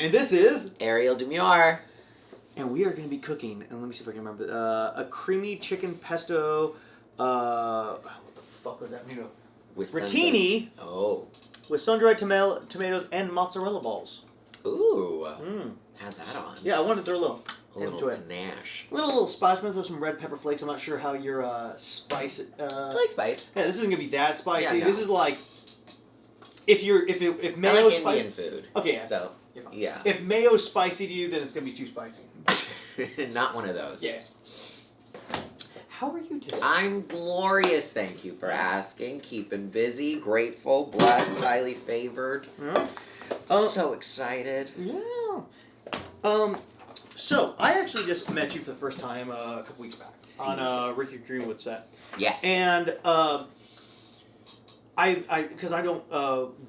And this is Ariel Demure. And we are going to be cooking, and let me see if I can remember, a creamy chicken pesto, what the fuck was that noodle? With Rotini. Oh. With sun-dried tomatoes and mozzarella balls. Ooh. Mm. Add that on. Yeah, I wanted to throw a little panache. Little spice. I'm going to throw some red pepper flakes. I'm not sure how your spice... I like spice. Yeah, this isn't going to be that spicy. Yeah, no. This is like... If mayo I like spicy... Indian food. Okay, yeah. So, yeah. If mayo's spicy to you, then it's going to be too spicy. Not one of those. Yeah. How are you today? I'm glorious, thank you for asking. Keeping busy, grateful, blessed, highly favored. Yeah. So excited. Yeah. So, I actually just met you for the first time a couple weeks back on Ricky Greenwood's set. Yes. And because I don't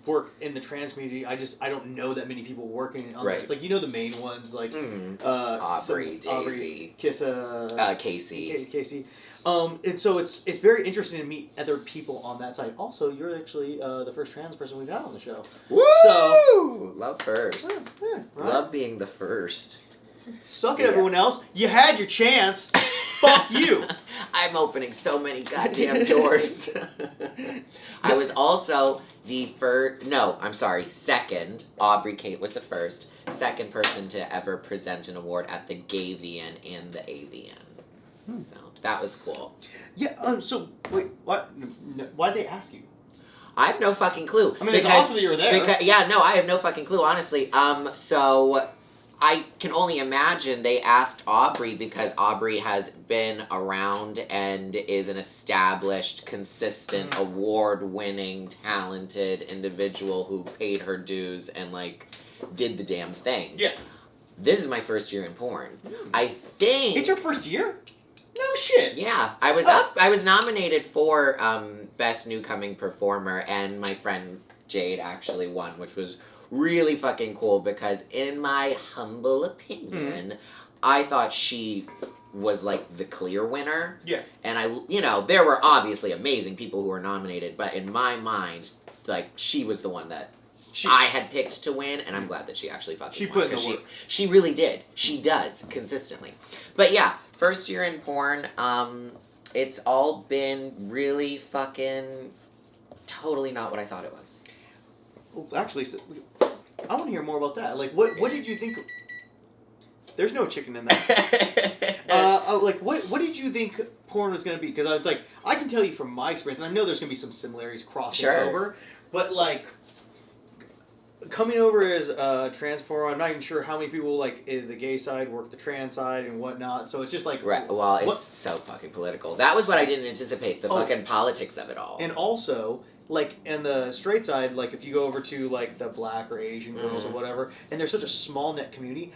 work in the trans community, I don't know that many people working on right. it. It's like, you know the main ones, like Aubrey, Daisy, Kissa, Casey. Casey. And so it's very interesting to meet other people on that side. Also, you're actually the first trans person we've had on the show. Woo! So, love first. Yeah, right. Love being the first. Suck it, everyone else. You had your chance. Fuck you. I'm opening so many goddamn doors. I was also the second. Aubrey Kate was the second person to ever present an award at the Gavian and the Avian. So that was cool. Yeah. So wait, what? Why did they ask you? I have no fucking clue. I mean, it's awesome that you were there. I have no fucking clue, honestly. So I can only imagine they asked Aubrey because Aubrey has been around and is an established, consistent, award-winning, talented individual who paid her dues and, did the damn thing. Yeah. This is my first year in porn. I think... It's your first year? No shit. Yeah. I was nominated for Best New Coming Performer, and my friend Jade actually won, which was really fucking cool because in my humble opinion, I thought she was the clear winner. Yeah. And there were obviously amazing people who were nominated, but in my mind, she was the one that I had picked to win, and I'm glad that she actually fucking won. Put in the work. She really did. She does consistently. But yeah, first year in porn, it's all been really fucking totally not what I thought it was. Well, actually, I want to hear more about that. What did you think? There's no chicken in that. What did you think porn was going to be? Because it's I can tell you from my experience, and I know there's going to be some similarities crossing over, but coming over as a trans performer, I'm not even sure how many people in the gay side work the trans side and whatnot. So it's just right. Well, it's so fucking political. That was what I didn't anticipate. The fucking politics of it all. And also, in the straight side, if you go over to the black or Asian girls or whatever, and there's such a small net community.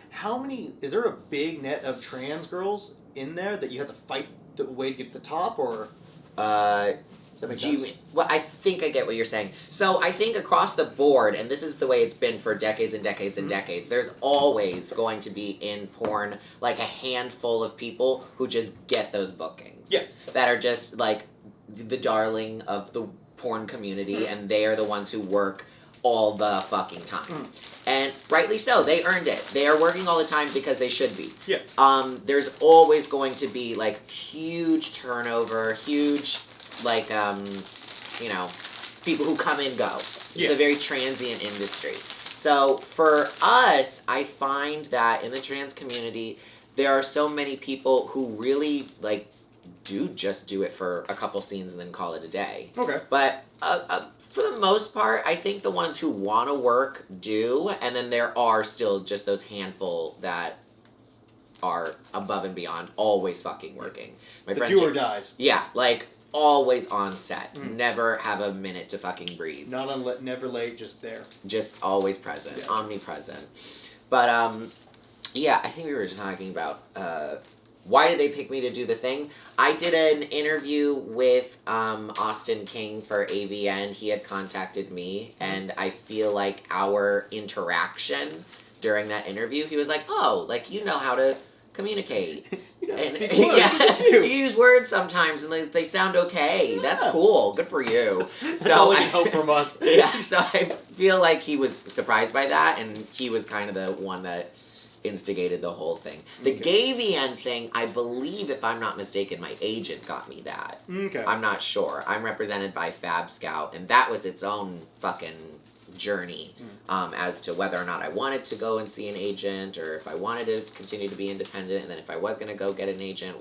Is there a big net of trans girls in there that you have to fight the way to get to the top, or? Does that make sense? Well, I think I get what you're saying. So I think across the board, and this is the way it's been for decades and decades and decades, there's always going to be in porn a handful of people who just get those bookings. Yeah. That are just the darling of the porn community, and they are the ones who work all the fucking time. And rightly so, they earned it. They are working all the time because they should be. Yeah. There's always going to be huge turnover, huge people who come and go. It's a very transient industry. So for us, I find that in the trans community, there are so many people who really do just do it for a couple scenes and then call it a day. Okay. But for the most part, I think the ones who want to work do, and then there are still just those handful that are above and beyond, always fucking working. My friend do or dies. Yeah, always on set. Never have a minute to fucking breathe. Never late, just there. Just always present, omnipresent. But yeah, I think we were talking about why did they pick me to do the thing? I did an interview with Austin King for AVN. He had contacted me, and I feel our interaction during that interview, he was like, oh, you know how to communicate. You know, And, speak words. Look at you. you use words sometimes and they sound okay. Yeah. That's cool. Good for you. That's all they can hope from us. Yeah, so I feel like he was surprised by that, and he was kind of the one that instigated the whole thing. The gay VN thing, I believe, if I'm not mistaken, my agent got me that. Okay. I'm not sure. I'm represented by Fab Scout, and that was its own fucking journey as to whether or not I wanted to go and see an agent, or if I wanted to continue to be independent, and then if I was going to go get an agent,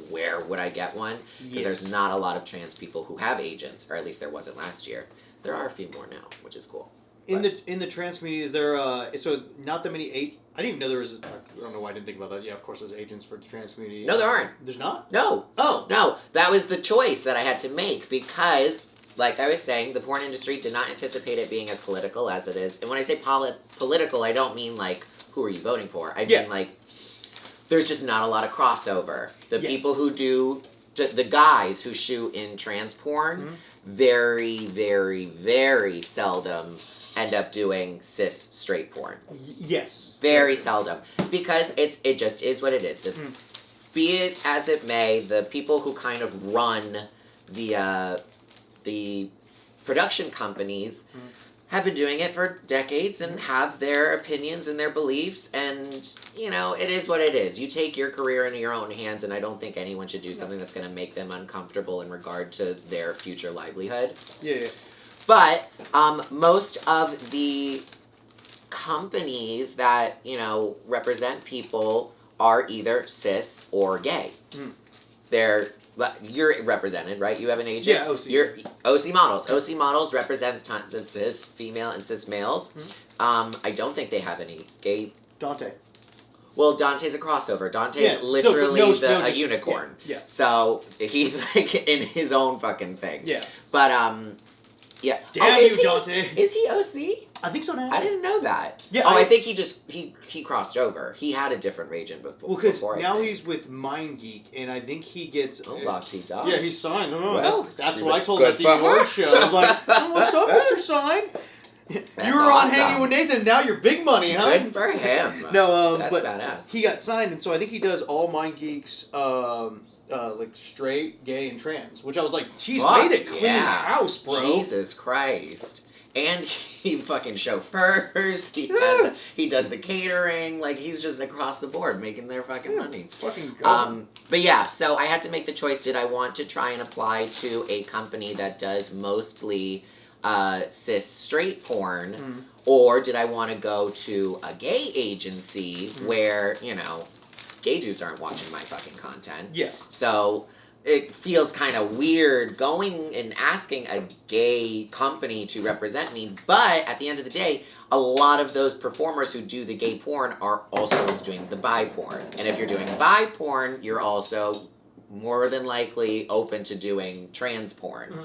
where would I get one? Because there's not a lot of trans people who have agents, or at least there wasn't last year. There are a few more now, which is cool. In the trans community, is there so not that many I didn't even know there was. I don't know why I didn't think about that. Yeah, of course, there's agents for the trans community. No, there aren't. There's not. No. Oh. No, that was the choice that I had to make because, like I was saying, the porn industry did not anticipate it being as political as it is. And when I say political, I don't mean like who are you voting for. I mean like there's just not a lot of crossover. The people who do the guys who shoot in trans porn very, very, very seldom end up doing cis straight porn. Yes. Very seldom. Because it just is what it is. Be it as it may, the people who kind of run the production companies have been doing it for decades and have their opinions and their beliefs, and, you know, it is what it is. You take your career into your own hands, and I don't think anyone should do something that's going to make them uncomfortable in regard to their future livelihood. Yeah. But most of the companies that, you know, represent people are either cis or gay. You're represented, right? You have an agent? Yeah, OC. You're OC Models. OC Models represents tons of cis female and cis males. I don't think they have any gay. Dante. Well, Dante's a crossover. Dante's literally a unicorn. Yeah. So he's like in his own fucking thing. Yeah. But yeah. Damn you, Dante. Is he OC? I think so now. I didn't know that. Yeah. I think he crossed over. He had a different agent before. Well, because before, now he's with MindGeek, and I think he gets. Oh, lucky dog. Yeah, he's signed. No, Well, that's he's what I like, told him at good the for award her. show. I was like, oh, "What's up, Mr. Sign? You were on Hanging with Nathan. Now you're big money, huh?" Good for him. No, that's but badass. he got signed, and so I think he does all MindGeek's like straight, gay, and trans. Which I was like, "Geez, way to clean house, bro." Jesus Christ. And he fucking chauffeurs. He does the catering. Like, he's just across the board making their fucking money. Fucking go. But yeah, so I had to make the choice. Did I want to try and apply to a company that does mostly cis straight porn, or did I want to go to a gay agency where, you know, gay dudes aren't watching my fucking content? Yeah. So it feels kind of weird going and asking a gay company to represent me, but at the end of the day, a lot of those performers who do the gay porn are also ones doing the bi porn. And if you're doing bi porn, you're also more than likely open to doing trans porn.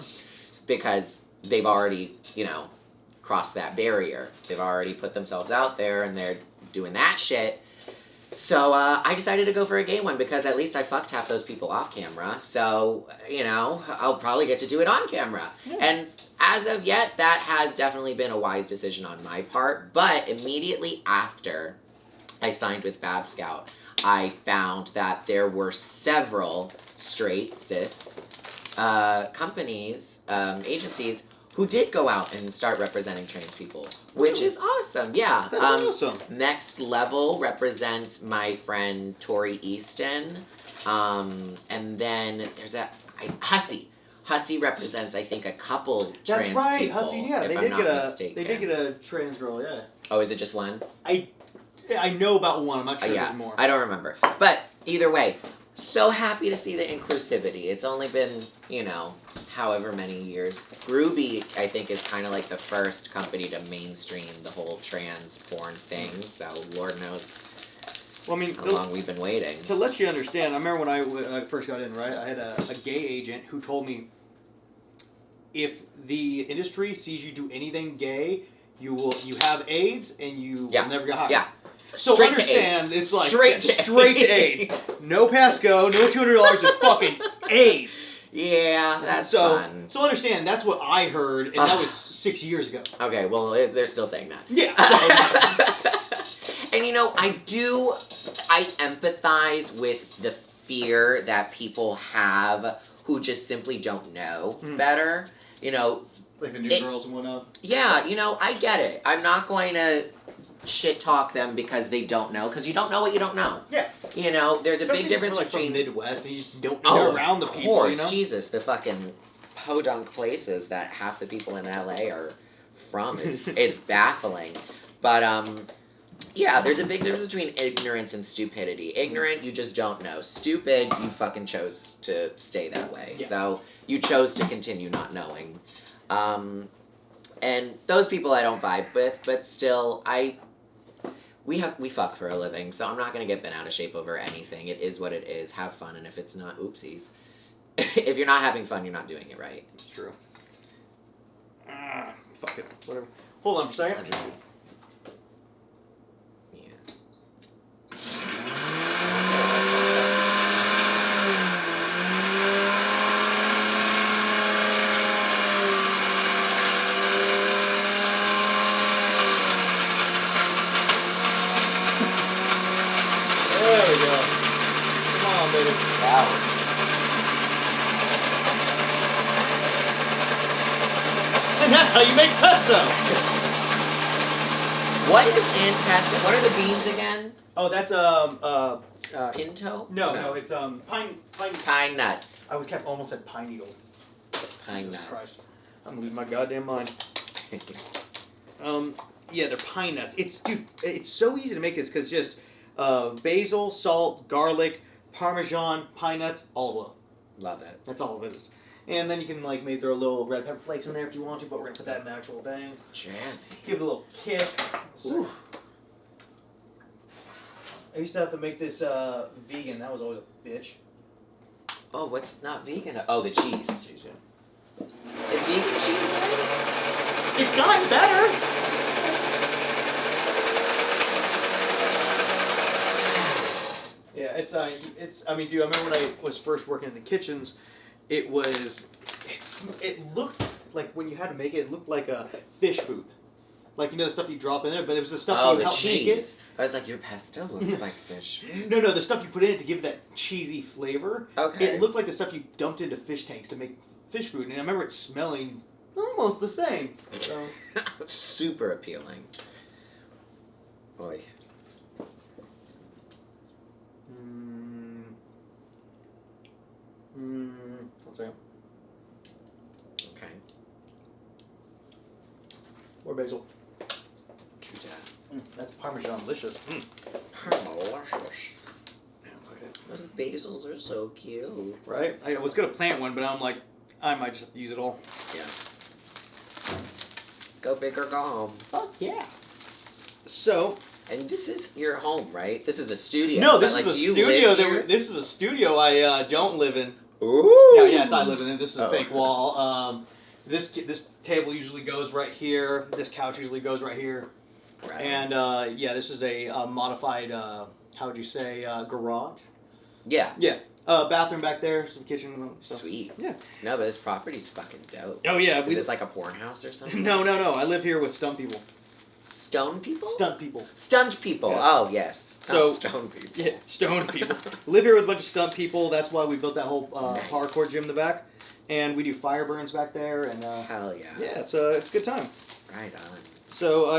Because they've already, you know, crossed that barrier. They've already put themselves out there and they're doing that shit. So I decided to go for a gay one because at least I fucked half those people off camera. So, you know, I'll probably get to do it on camera. Yeah. And as of yet, that has definitely been a wise decision on my part. But immediately after I signed with Fab Scout, I found that there were several straight, cis companies, agencies, who did go out and start representing trans people, which is awesome. Yeah. That's awesome. Next Level represents my friend Tori Easton. And then there's Hussy. Hussy represents, I think, a couple trans people. That's right, Hussy, yeah. They did get a trans girl, yeah. Oh, is it just one? I know about one. I'm not sure if there's more. I don't remember. But either way, so happy to see the inclusivity. It's only been, you know, however many years. Groovy, I think, is kind of like the first company to mainstream the whole trans porn thing. So Lord knows how long we've been waiting. To let you understand, I remember when I first got in, right? I had a gay agent who told me, if the industry sees you do anything gay, you have AIDS and you will never get hired. Yeah. So straight understand, to AIDS. It's like straight to AIDS. No Pasco, no $200, just fucking AIDS. Yeah, that's fun. So understand, that's what I heard, and that was 6 years ago. Okay, well, they're still saying that. Yeah. And I empathize with the fear that people have who just simply don't know better. Like the new girls and whatnot. Yeah, I get it. I'm not going to shit talk them because they don't know, because you don't know what you don't know. Yeah. There's a Especially big difference from between Midwest, and you just don't know around the people. Jesus, the fucking podunk places that half the people in LA are from. It's baffling. But yeah, there's a big difference between ignorance and stupidity. Ignorant, you just don't know. Stupid, you fucking chose to stay that way. Yeah. So you chose to continue not knowing. And those people I don't vibe with, but still, we fuck for a living, so I'm not gonna get bent out of shape over anything. It is what it is. Have fun, and if it's not, oopsies. If you're not having fun, you're not doing it right. It's true. Fuck it. Whatever. Hold on for a second. Let me see. There we go. Come on, baby. Wow. And that's how you make pesto. What is anpesto? What are the beans again? Oh, that's Pinto? No, it's Pine nuts. I almost said pine needles. Pine Jesus nuts. Christ. I'm losing my goddamn mind. Yeah, they're pine nuts. It's so easy to make this because just basil, salt, garlic, Parmesan, pine nuts, olive oil. Love it. That's all it is. And then you can maybe throw a little red pepper flakes in there if you want to, but we're gonna put that in the actual thing. Jazzy. Give it a little kick. Ooh. I used to have to make this vegan. That was always a bitch. Oh, what's not vegan? Oh, the cheese. Jeez, yeah. Is vegan cheese good? It's gotten better. Yeah, it's. I mean, dude, I remember when I was first working in the kitchens, it looked like when you had to make it, it looked like a fish food. Like, the stuff you drop in there, but it was the stuff you help make it. I was like, your pesto looks like fish. No, the stuff you put in it to give that cheesy flavor. Okay. It looked like the stuff you dumped into fish tanks to make fish food, and I remember it smelling almost the same. So. Super appealing. Boy. One second. Okay. More basil. True that. That's Parmesan delicious. Delicious. Those basils are so cute. Right? I was gonna plant one, but I'm like, I might just have to use it all. Yeah. Go big or go home. Fuck yeah. So. And this is your home, right? This is the studio. No, this is a studio. This is a studio I don't live in. Ooh. Yeah, I live in it. This is a fake wall. This table usually goes right here. This couch usually goes right here. Right. And this is a modified. How would you say garage? Yeah. Yeah. Bathroom back there, some kitchen. Stuff. Sweet. Yeah. No, but this property's fucking dope. Oh yeah. Is this like a porn house or something? No. I live here with stunt people. Stone people? Stunt people. Stunt people. Yeah. Oh yes. So not stone people. Yeah, stone people. Live here with a bunch of stunt people. That's why we built that whole Nice. hardcore gym in the back, and we do fire burns back there. And hell yeah. yeah, it's a good time. Right on. So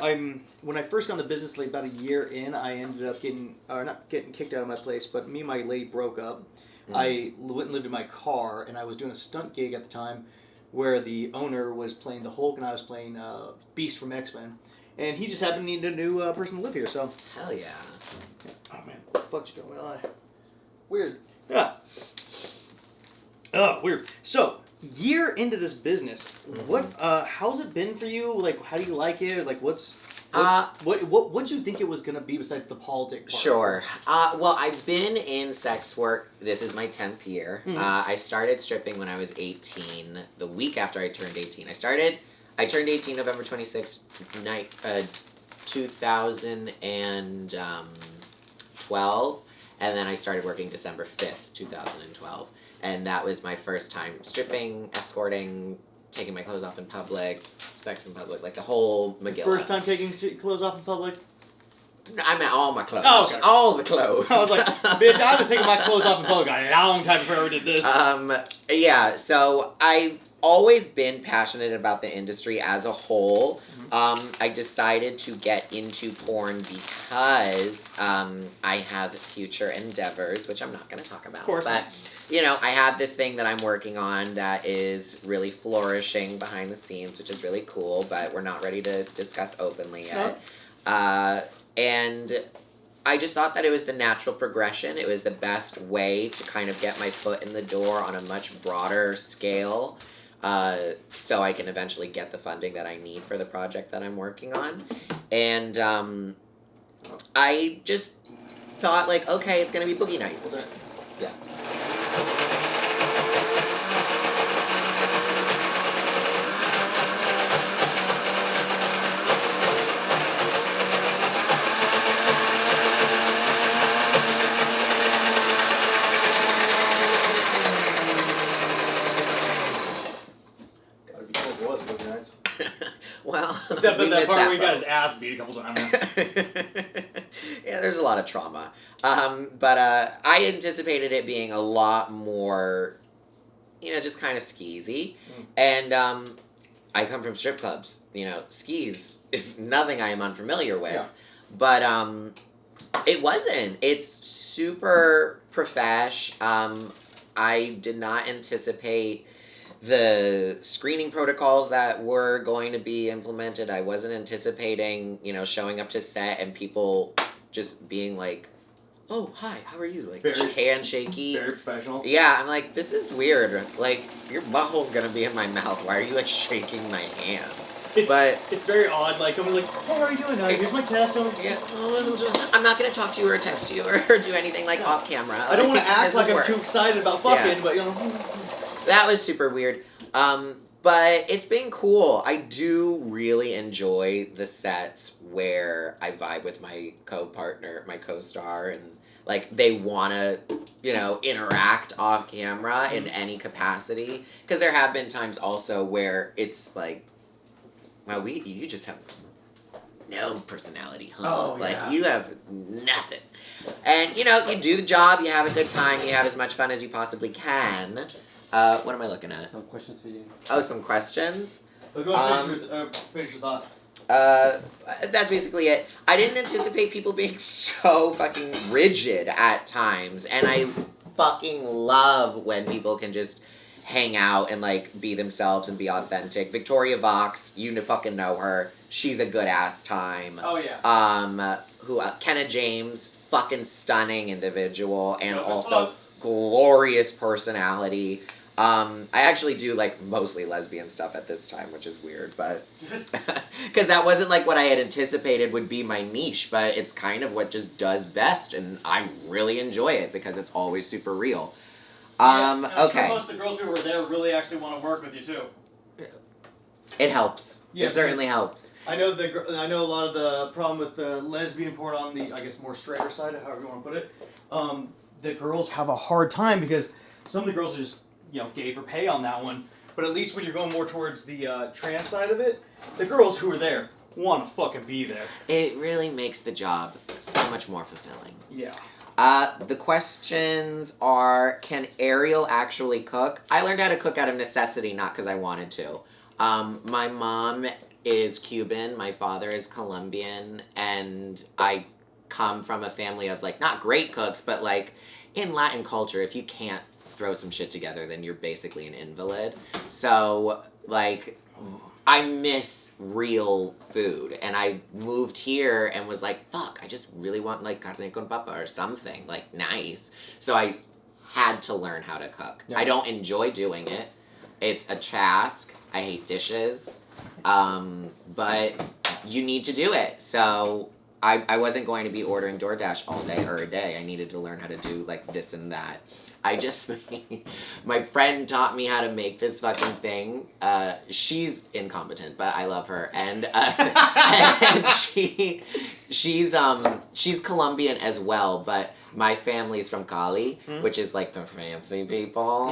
I'm when I first got into business, like about a year in, I ended up not getting kicked out of my place, but me and my lady broke up. I went and lived in my car, and I was doing a stunt gig at the time, where the owner was playing the Hulk and I was playing Beast from X-Men, and he just happened to need a new person to live here. So hell yeah. Oh man, what the fuck's going on? Weird. Yeah. Oh, weird. So, year into this business, what? How's it been for you? Like, how do you like it? Like, what'd you think it was gonna be besides the politic part? Sure. Well, I've been in sex work. This is my 10th year. I started stripping when I was 18. The week after I turned 18, I turned 18 November 26th, 2012, and then I started working December 5th, 2012. And that was my first time stripping, escorting, taking my clothes off in public, sex in public, like the whole Megillah. First time taking clothes off in public? I meant all my clothes. Oh, okay. All the clothes. I was like, bitch, I was taking my clothes off in public a long time before I ever did this. Yeah, so I've always been passionate about the industry as a whole. I decided to get into porn because I have future endeavors, which I'm not going to talk about. Of course but, not. you know, I have this thing that I'm working on that is really flourishing behind the scenes, which is really cool, but we're not ready to discuss openly yet. And I just thought that it was the natural progression. It was the best way to kind of get my foot in the door on a much broader scale. So I can eventually get the funding that I need for the project that I'm working on. And I just thought, like, okay, it's going to be boogie nights. Yeah. Well, except for that part where he got his ass beat a couple times. Yeah, there's a lot of trauma. But I anticipated it being a lot more, you know, just kind of skeezy. And I come from strip clubs. You know, skis is nothing I am unfamiliar with. Yeah. But it wasn't. It's super profesh. I did not anticipate the screening protocols that were going to be implemented. I wasn't anticipating, you know, showing up to set and people just being like, oh, hi, how are you? Like, handshaky. Very professional. Yeah, I'm like, this is weird. Like, your butthole's gonna be in my mouth. Why are you, like, shaking my hand? It's very odd. Like, I'm like, hey, how are you doing? Here's my test. Yeah. I'm not gonna talk to you or text you or do anything, like, off camera. I don't want to act like I'm too excited about fucking, but, you know. That was super weird. But it's been cool. I do really enjoy the sets where I vibe with my co-partner, my co-star, and like they want to, you know, interact off camera in any capacity. Because there have been times also where it's like, wow, you just have no personality, huh? Oh, like yeah. you have nothing. And you know, you do the job, you have a good time, you have as much fun as you possibly can. What am I looking at? Some questions for you. Oh, some questions? But go ahead, finish your thought. That's basically it. I didn't anticipate people being so fucking rigid at times, and I fucking love when people can just hang out and, like, be themselves and be authentic. Victoria Vox, you fucking know her. She's a good ass time. Oh, yeah. Kenna James, fucking stunning individual, and also glorious personality. I actually do, like, mostly lesbian stuff at this time, which is weird, but... Because that wasn't, like, what I had anticipated would be my niche, but it's kind of what just does best, and I really enjoy it because it's always super real. Okay. Most of the girls who were there really actually want to work with you, too. It helps. Yeah, it certainly helps. I know a lot of the problem with the lesbian porn on the, I guess, more straighter side, however you want to put it. The girls have a hard time because some of the girls are just, you know, gay for pay on that one. But at least when you're going more towards the trans side of it, the girls who are there want to fucking be there. It really makes the job so much more fulfilling. Yeah. The questions are, can Ariel actually cook? I learned how to cook out of necessity, not because I wanted to. My mom is Cuban, my father is Colombian, and I come from a family of, like, not great cooks, but, like, in Latin culture, if you can't throw some shit together, then you're basically an invalid. So, like, I miss real food, and I moved here and was like, fuck, I just really want, like, carne con papa or something, like, nice. So I had to learn how to cook. Yeah. I don't enjoy doing it. It's a task. I hate dishes. But you need to do it. So I wasn't going to be ordering DoorDash all day or a day. I needed to learn how to do, like, this and that. My friend taught me how to make this fucking thing. She's incompetent, but I love her. And, and she's Colombian as well, but my family's from Cali, which is, like, the fancy people.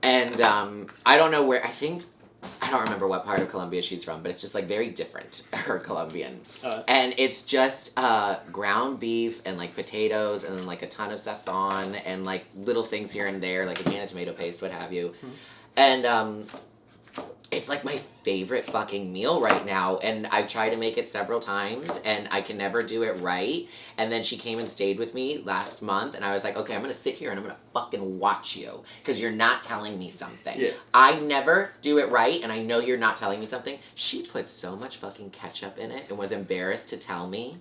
And, I don't know where, I think I don't remember what part of Colombia she's from, but it's just like very different, her Colombian. And it's just ground beef and like potatoes and then like a ton of sazon and like little things here and there, like a can of tomato paste, what have you. And it's like my favorite fucking meal right now, and I've tried to make it several times and I can never do it right. And then she came and stayed with me last month and I was like, okay, I'm gonna sit here and I'm gonna fucking watch you because you're not telling me something. Yeah. I never do it right and I know you're not telling me something. She put so much fucking ketchup in it and was embarrassed to tell me.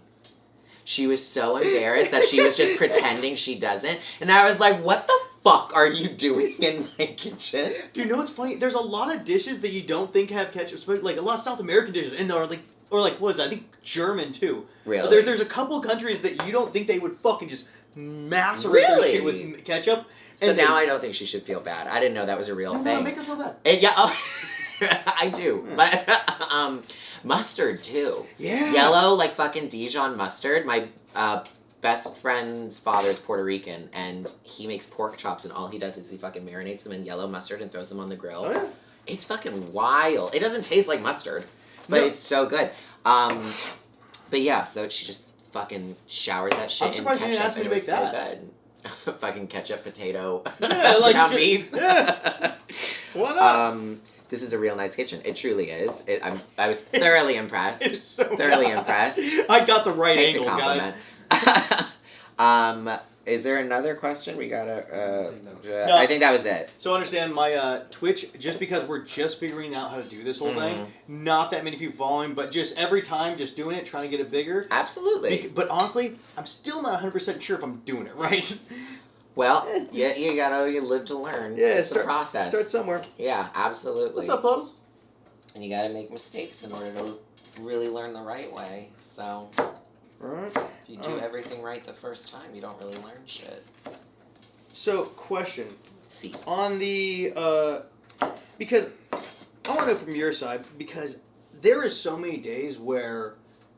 She was so embarrassed that she was just pretending she doesn't. And I was like, what the fuck are you doing in my kitchen? Dude, you know what's funny? There's a lot of dishes that you don't think have ketchup, especially like a lot of South American dishes, and they're like, or like what is that? I think German too. Really? There's a couple countries that you don't think they would fucking just macerate their shit with ketchup. So and now I don't think she should feel bad. I didn't know that was a real thing. No, make her feel bad. And yeah, I do. But mustard too. Yeah. Yellow, like fucking Dijon mustard. My best friend's father's Puerto Rican, and he makes pork chops, and all he does is he fucking marinates them in yellow mustard and throws them on the grill. Oh, yeah. It's fucking wild. It doesn't taste like mustard, but it's so good. But yeah, so she just fucking showers that shit I'm in surprised you didn't ketchup, ask me and to it was make so that. good. Fucking ketchup, potato, Yeah, like ground just- beef. Yeah. Why not? This is a real nice kitchen. It truly is. I was thoroughly impressed. It's so thoroughly bad. impressed. I got the right Take the angles, guys. compliment. Is there another question? We gotta. No. I think that was it. So understand my Twitch, just because we're just figuring out how to do this whole thing, not that many people following, but just every time just doing it, trying to get it bigger. Absolutely. But honestly, I'm still not 100% sure if I'm doing it right. Well, yeah, you live to learn. Yeah, It's a process. Start somewhere. Yeah, absolutely. What's up, Puddles? And you gotta make mistakes in order to really learn the right way. So, Alright. if you do everything right the first time, you don't really learn shit. So, question. See. On the, because, I want to know from your side, because there is so many days where,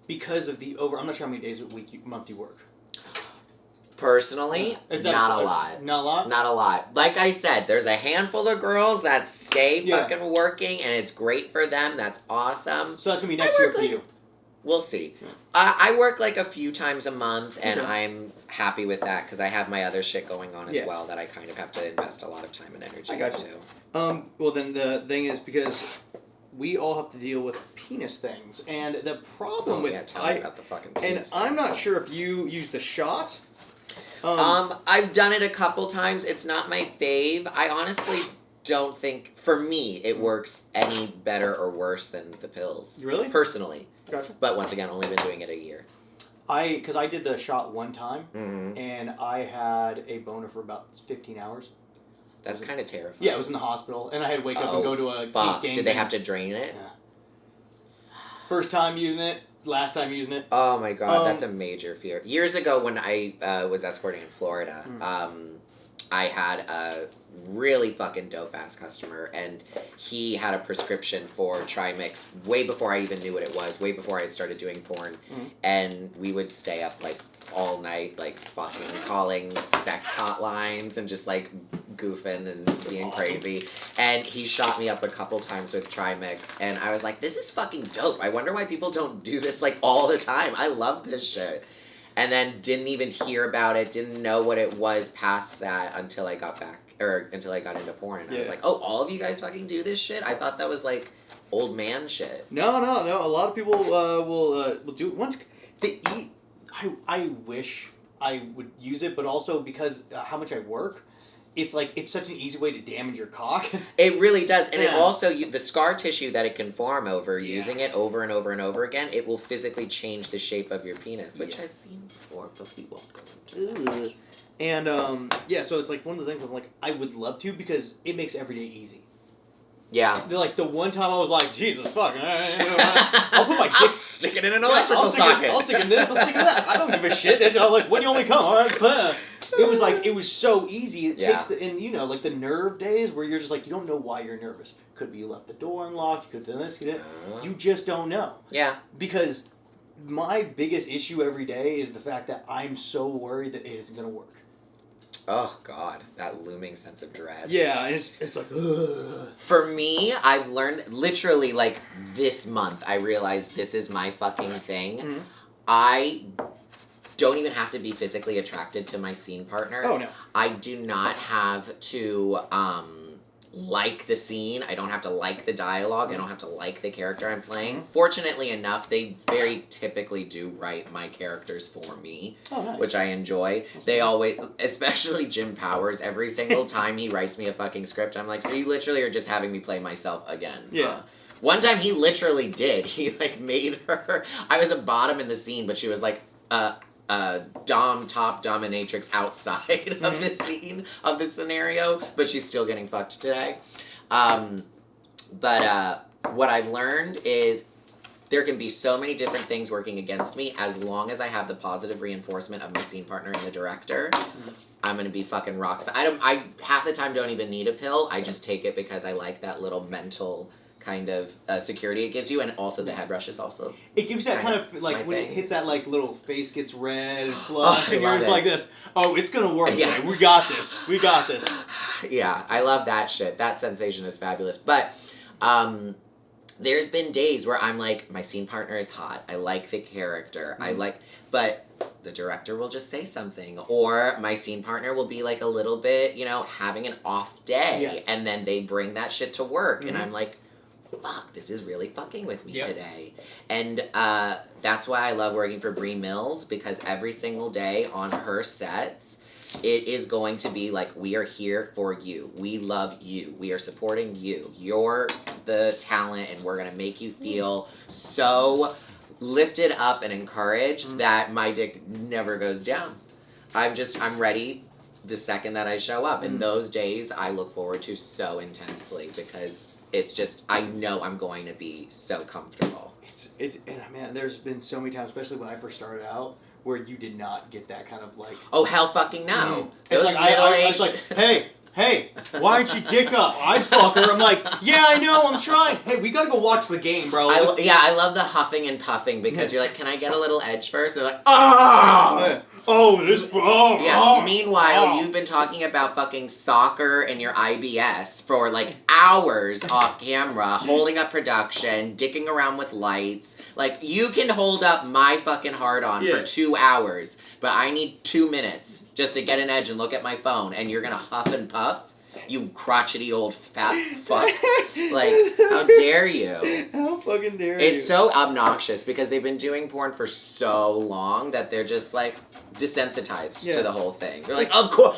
because of the I'm not sure how many days a month you work. Personally, Is that not a lot. Not a lot? Not a lot. Like I said, there's a handful of girls that stay Yeah. fucking working, and it's great for them. That's awesome. So that's going to be next year for you. We'll see. Yeah. I work like a few times a month, and Okay. I'm happy with that because I have my other shit going on as Yeah. well that I kind of have to invest a lot of time and energy I got into. Well, then the thing is, because we all have to deal with penis things, and the problem with... Yeah, tell me about the fucking and penis I'm things. not sure if you use the shot. I've done it a couple times. It's not my fave. I honestly don't think, for me, it works any better or worse than the pills. Really? Personally. Gotcha. But once again, only been doing it a year. Because I did the shot one time, Mm-hmm. and I had a boner for about 15 hours. That's kind of terrifying. Yeah, I was in the hospital, and I had to wake up and go to a Fuck. game. Did they have to drain it? Yeah. First time using it, last time using it. Oh my god, that's a major fear. Years ago when I was escorting in Florida, I had a really fucking dope ass customer, and he had a prescription for Trimix way before I even knew what it was, way before I had started doing porn, and we would stay up like all night, like fucking calling sex hotlines and just like goofing and being crazy. And he shot me up a couple times with Trimix, and I was like, this is fucking dope. I wonder why people don't do this like all the time. I love this shit. And then didn't even hear about it, didn't know what it was past that until I got back, or until I got into porn. And I was like, oh, all of you guys fucking do this shit? I thought that was like old man shit. No. A lot of people will do it once they eat. I wish I would use it, but also because how much I work, it's like it's such an easy way to damage your cock. It really does, and it Yeah. also the scar tissue that it can form over using it over and over and over again. It will physically change the shape of your penis, which I've seen before, but we won't go into that. And so it's like one of those things I'm like I would love to because it makes every day easy. Yeah. They're like the one time I was like, Jesus fuck, I'll put my dick. I'll stick it in an electrical socket. I'll stick in this. I'll stick in that. I don't give a shit. I'm like, when do you only come? All right. It was like it was so easy. It takes and like the nerve days where you're just like you don't know why you're nervous. Could be you left the door unlocked. You could have done this. You just don't know. Yeah. Because my biggest issue every day is the fact that I'm so worried that it isn't gonna work. Oh God, that looming sense of dread. Yeah, it's like, ugh. For me, I've learned literally like this month. I realized this is my fucking thing. Mhm. I don't even have to be physically attracted to my scene partner. Oh no. I do not have to like the scene. I don't have to like the dialogue. I don't have to like the character I'm playing. Mhm. Fortunately enough, they very typically do write my characters for me, Oh nice. which I enjoy. They always, especially Jim Powers, every single time he writes me a fucking script, I'm like, so you literally are just having me play myself again. Yeah. One time he literally did. He like made her. I was a bottom in the scene, but she was like top dominatrix outside of the scene of the scenario, but she's still getting fucked today. But what I've learned is there can be so many different things working against me as long as I have the positive reinforcement of my scene partner and the director. I'm gonna be fucking rocks. I half the time don't even need a pill. I just take it because I like that little mental kind of security it gives you, and also the head rush is also. It gives that kind of like when it hits that like little face gets red and flush, and you're just like this. Oh, it's gonna work. Yeah. Today. We got this. We got this. Yeah, I love that shit. That sensation is fabulous. But there's been days where I'm like, my scene partner is hot. I like the character. But the director will just say something, or my scene partner will be like a little bit, having an off day, and then they bring that shit to work, and I'm like, fuck, this is really fucking with me today. And that's why I love working for Bree Mills, because every single day on her sets, it is going to be like, we are here for you. We love you. We are supporting you. You're the talent, and we're going to make you feel so lifted up and encouraged that my dick never goes down. I'm ready the second that I show up. And those days I look forward to so intensely, because it's just, I know I'm going to be so comfortable. And man, there's been so many times, especially when I first started out, where you did not get that kind of like. Oh hell, fucking no! It's like I was like, hey, why aren't you dick up? I fuck her. I'm like, yeah, I know, I'm trying. Hey, we gotta go watch the game, bro. I love the huffing and puffing, because you're like, can I get a little edge first? And they're like, oh! Yeah, meanwhile, you've been talking about fucking soccer and your IBS for like hours off camera, holding up production, dicking around with lights. Like, you can hold up my fucking hard-on for 2 hours, but I need 2 minutes just to get an edge and look at my phone, and you're gonna huff and puff? You crotchety old fat fuck. Like, how dare you? How fucking dare you? It's so obnoxious, because they've been doing porn for so long that they're just like desensitized to the whole thing. They're like, of course,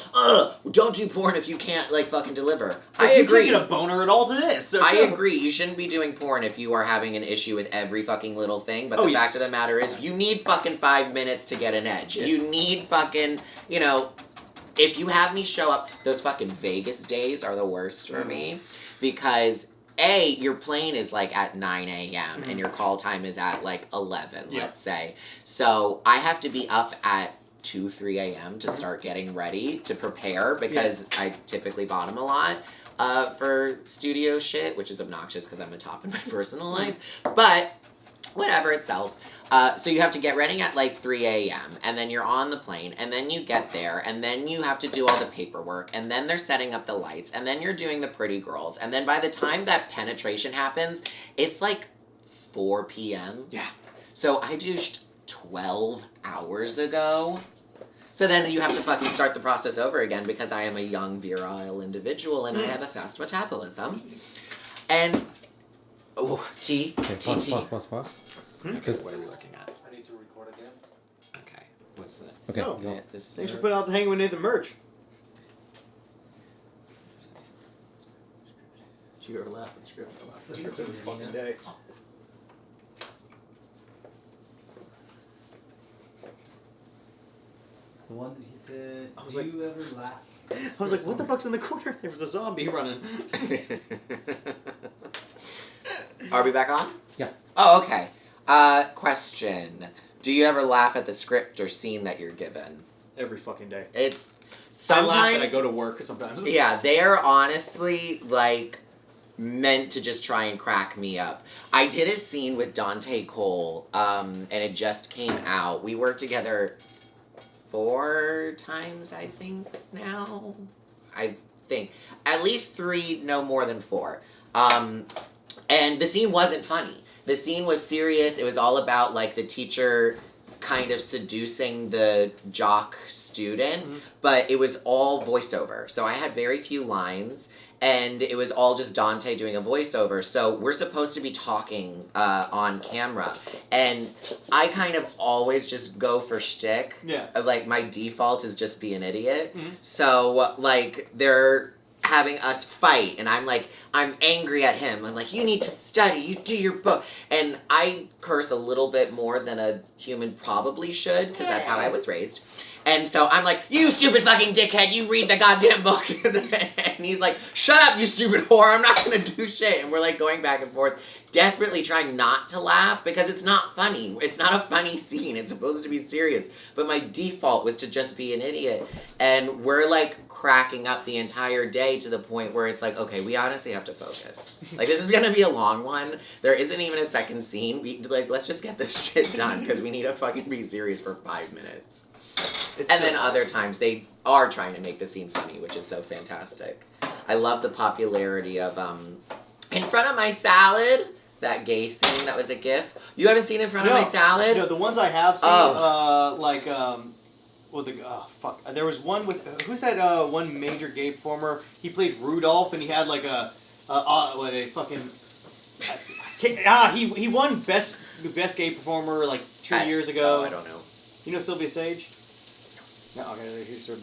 don't do porn if you can't like fucking deliver. I agree. You can't get a boner at all to this. So I agree. You shouldn't be doing porn if you are having an issue with every fucking little thing. But the fact of the matter is, you need fucking 5 minutes to get an edge. You need fucking, if you have me show up, those fucking Vegas days are the worst for me, because your plane is like at 9 a.m. and your call time is at like 11, let's say. So I have to be up at 2, 3 a.m. to start getting ready to prepare, because I typically bottom a lot for studio shit, which is obnoxious because I'm a top in my personal life. But whatever, it sells. So you have to get ready at like 3 a.m. and then you're on the plane, and then you get there, and then you have to do all the paperwork, and then they're setting up the lights, and then you're doing the pretty girls, and then by the time that penetration happens, it's like 4 p.m. Yeah. So I douched 12 hours ago. So then you have to fucking start the process over again, because I am a young, virile individual, and I have a fast metabolism. And T. Pause. Okay, what are we looking at? I need to record again. Okay, what's that? Okay. Oh. Go. This is Thanks for putting out the Hanging with Nathan merch. Did you ever laugh at the script? I laughed at the script every fucking day. The one that he said, I was do like- you ever laugh? I was like, what the fuck's in the corner? There was a zombie running. Are we back on? Yeah. Oh, okay. Question. Do you ever laugh at the script or scene that you're given? Every fucking day. It's I laugh sometimes and I go to work sometimes. yeah, they are honestly like meant to just try and crack me up. I did a scene with Dante Cole, and it just came out. We worked together 4 times, I think, now. I think. At least 3, no more than 4. And the scene wasn't funny. The scene was serious. It was all about, like, the teacher kind of seducing the jock student, but it was all voiceover. So I had very few lines, and it was all just Dante doing a voiceover. So we're supposed to be talking on camera, and I kind of always just go for shtick. Yeah. Like, my default is just be an idiot. So, like, they're having us fight, and I'm angry at him. I'm like, you need to study, you do your book. And I curse a little bit more than a human probably should, because that's how I was raised. And so I'm like, you stupid fucking dickhead, you read the goddamn book. And he's like, shut up, you stupid whore, I'm not gonna do shit. And we're like going back and forth, desperately trying not to laugh, because it's not funny. It's not a funny scene, it's supposed to be serious. But my default was to just be an idiot. And we're like cracking up the entire day to the point where it's like, okay, we honestly have to focus. Like, this is gonna be a long one. There isn't even a second scene. Let's just get this shit done, because we need to fucking be serious for 5 minutes. And then other times they are trying to make the scene funny, which is so fantastic. I love the popularity of In Front of My Salad, that gay scene that was a gif. You haven't seen In Front of My Salad? No, the ones I have seen, there was one with, who's that one major gay performer? He played Rudolph, and he had like he won best gay performer like 2 years ago. Oh, I don't know. You know Sylvia Sage? No, okay, here's her.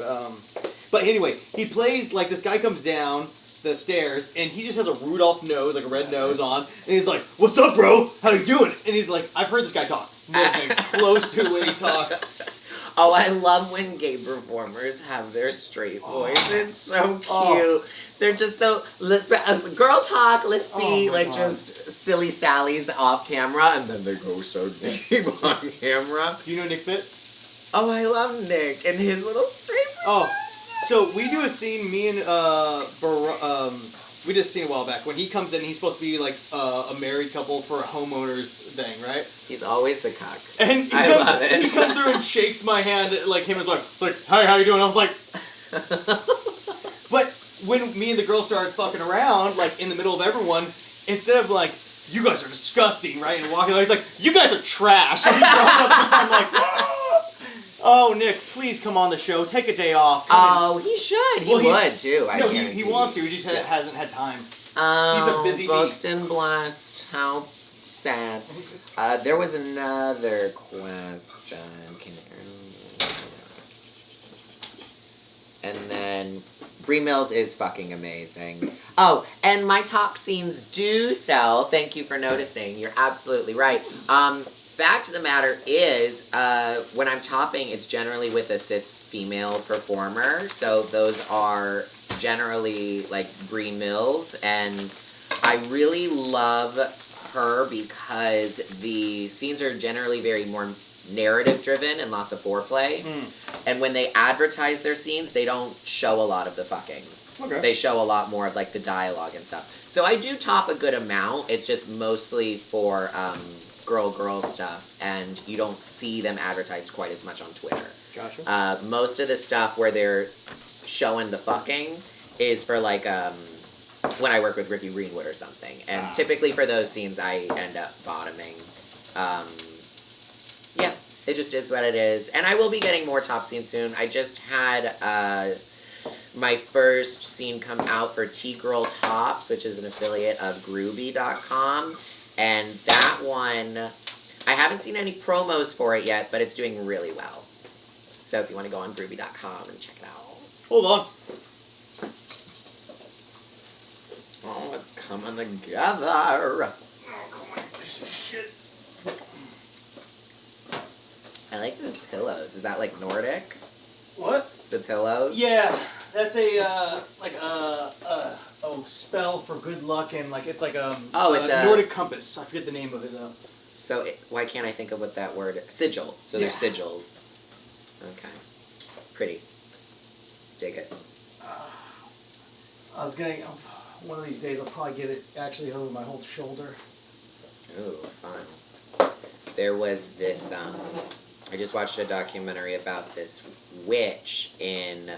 But anyway, he plays, like, this guy comes down the stairs, and he just has a Rudolph nose, like a red nose on, and he's like, what's up, bro? How you doing? And he's like, I've heard this guy talk. Nothing close to when he talks. Oh, I love when gay performers have their straight voice. It's so cute. They're just so girl talk, lispy, just silly sallies off camera, and then they go so deep on camera. Do you know Nick Fit? Oh, I love Nick and his little straight voice. Oh, so we do a scene, me and we did a scene a while back when he comes in. He's supposed to be like a married couple for a homeowners thing, right? He's always the cuck. And love it. He comes through and shakes my hand, like him and like, hi, how you doing? I was like, but when me and the girl started fucking around, like in the middle of everyone, instead of like, you guys are disgusting, right? And walking away, he's like, you guys are trash. And I'm like, oh, Nick, please come on the show. Take a day off. He should. He would, too. He wants to. He just hasn't had time. Oh, he's a busy booked and blessed. How sad. There was another question. And then Brie Mills is fucking amazing. Oh, and my top scenes do sell. Thank you for noticing. You're absolutely right. Fact of the matter is, when I'm topping, it's generally with a cis female performer. So those are generally like Brie Mills, and I really love her because the scenes are generally very more narrative driven and lots of foreplay. And when they advertise their scenes, they don't show a lot of the fucking. Okay. They show a lot more of like the dialogue and stuff. So I do top a good amount. It's just mostly for girl stuff, and you don't see them advertised quite as much on Twitter. Gotcha. Most of the stuff where they're showing the fucking is for like when I work with Ricky Greenwood or something, and typically for those scenes I end up bottoming. Yeah, it just is what it is, and I will be getting more top scenes soon. I just had my first scene come out for T-Girl Tops, which is an affiliate of Groovy.com. And that one, I haven't seen any promos for it yet, but it's doing really well. So if you want to go on Groovy.com and check it out. Hold on. Oh, it's coming together. Oh, come on, piece of shit. I like those pillows. Is that like Nordic? What? The pillows? Yeah, that's a spell for good luck, and like it's like a Nordic compass. I forget the name of it though. So why can't I think of what that word? Sigil. So they're sigils. Okay. Pretty. Dig it. I was gonna. One of these days, I'll probably get it actually over my whole shoulder. Ooh, fun. There was this. I just watched a documentary about this witch in,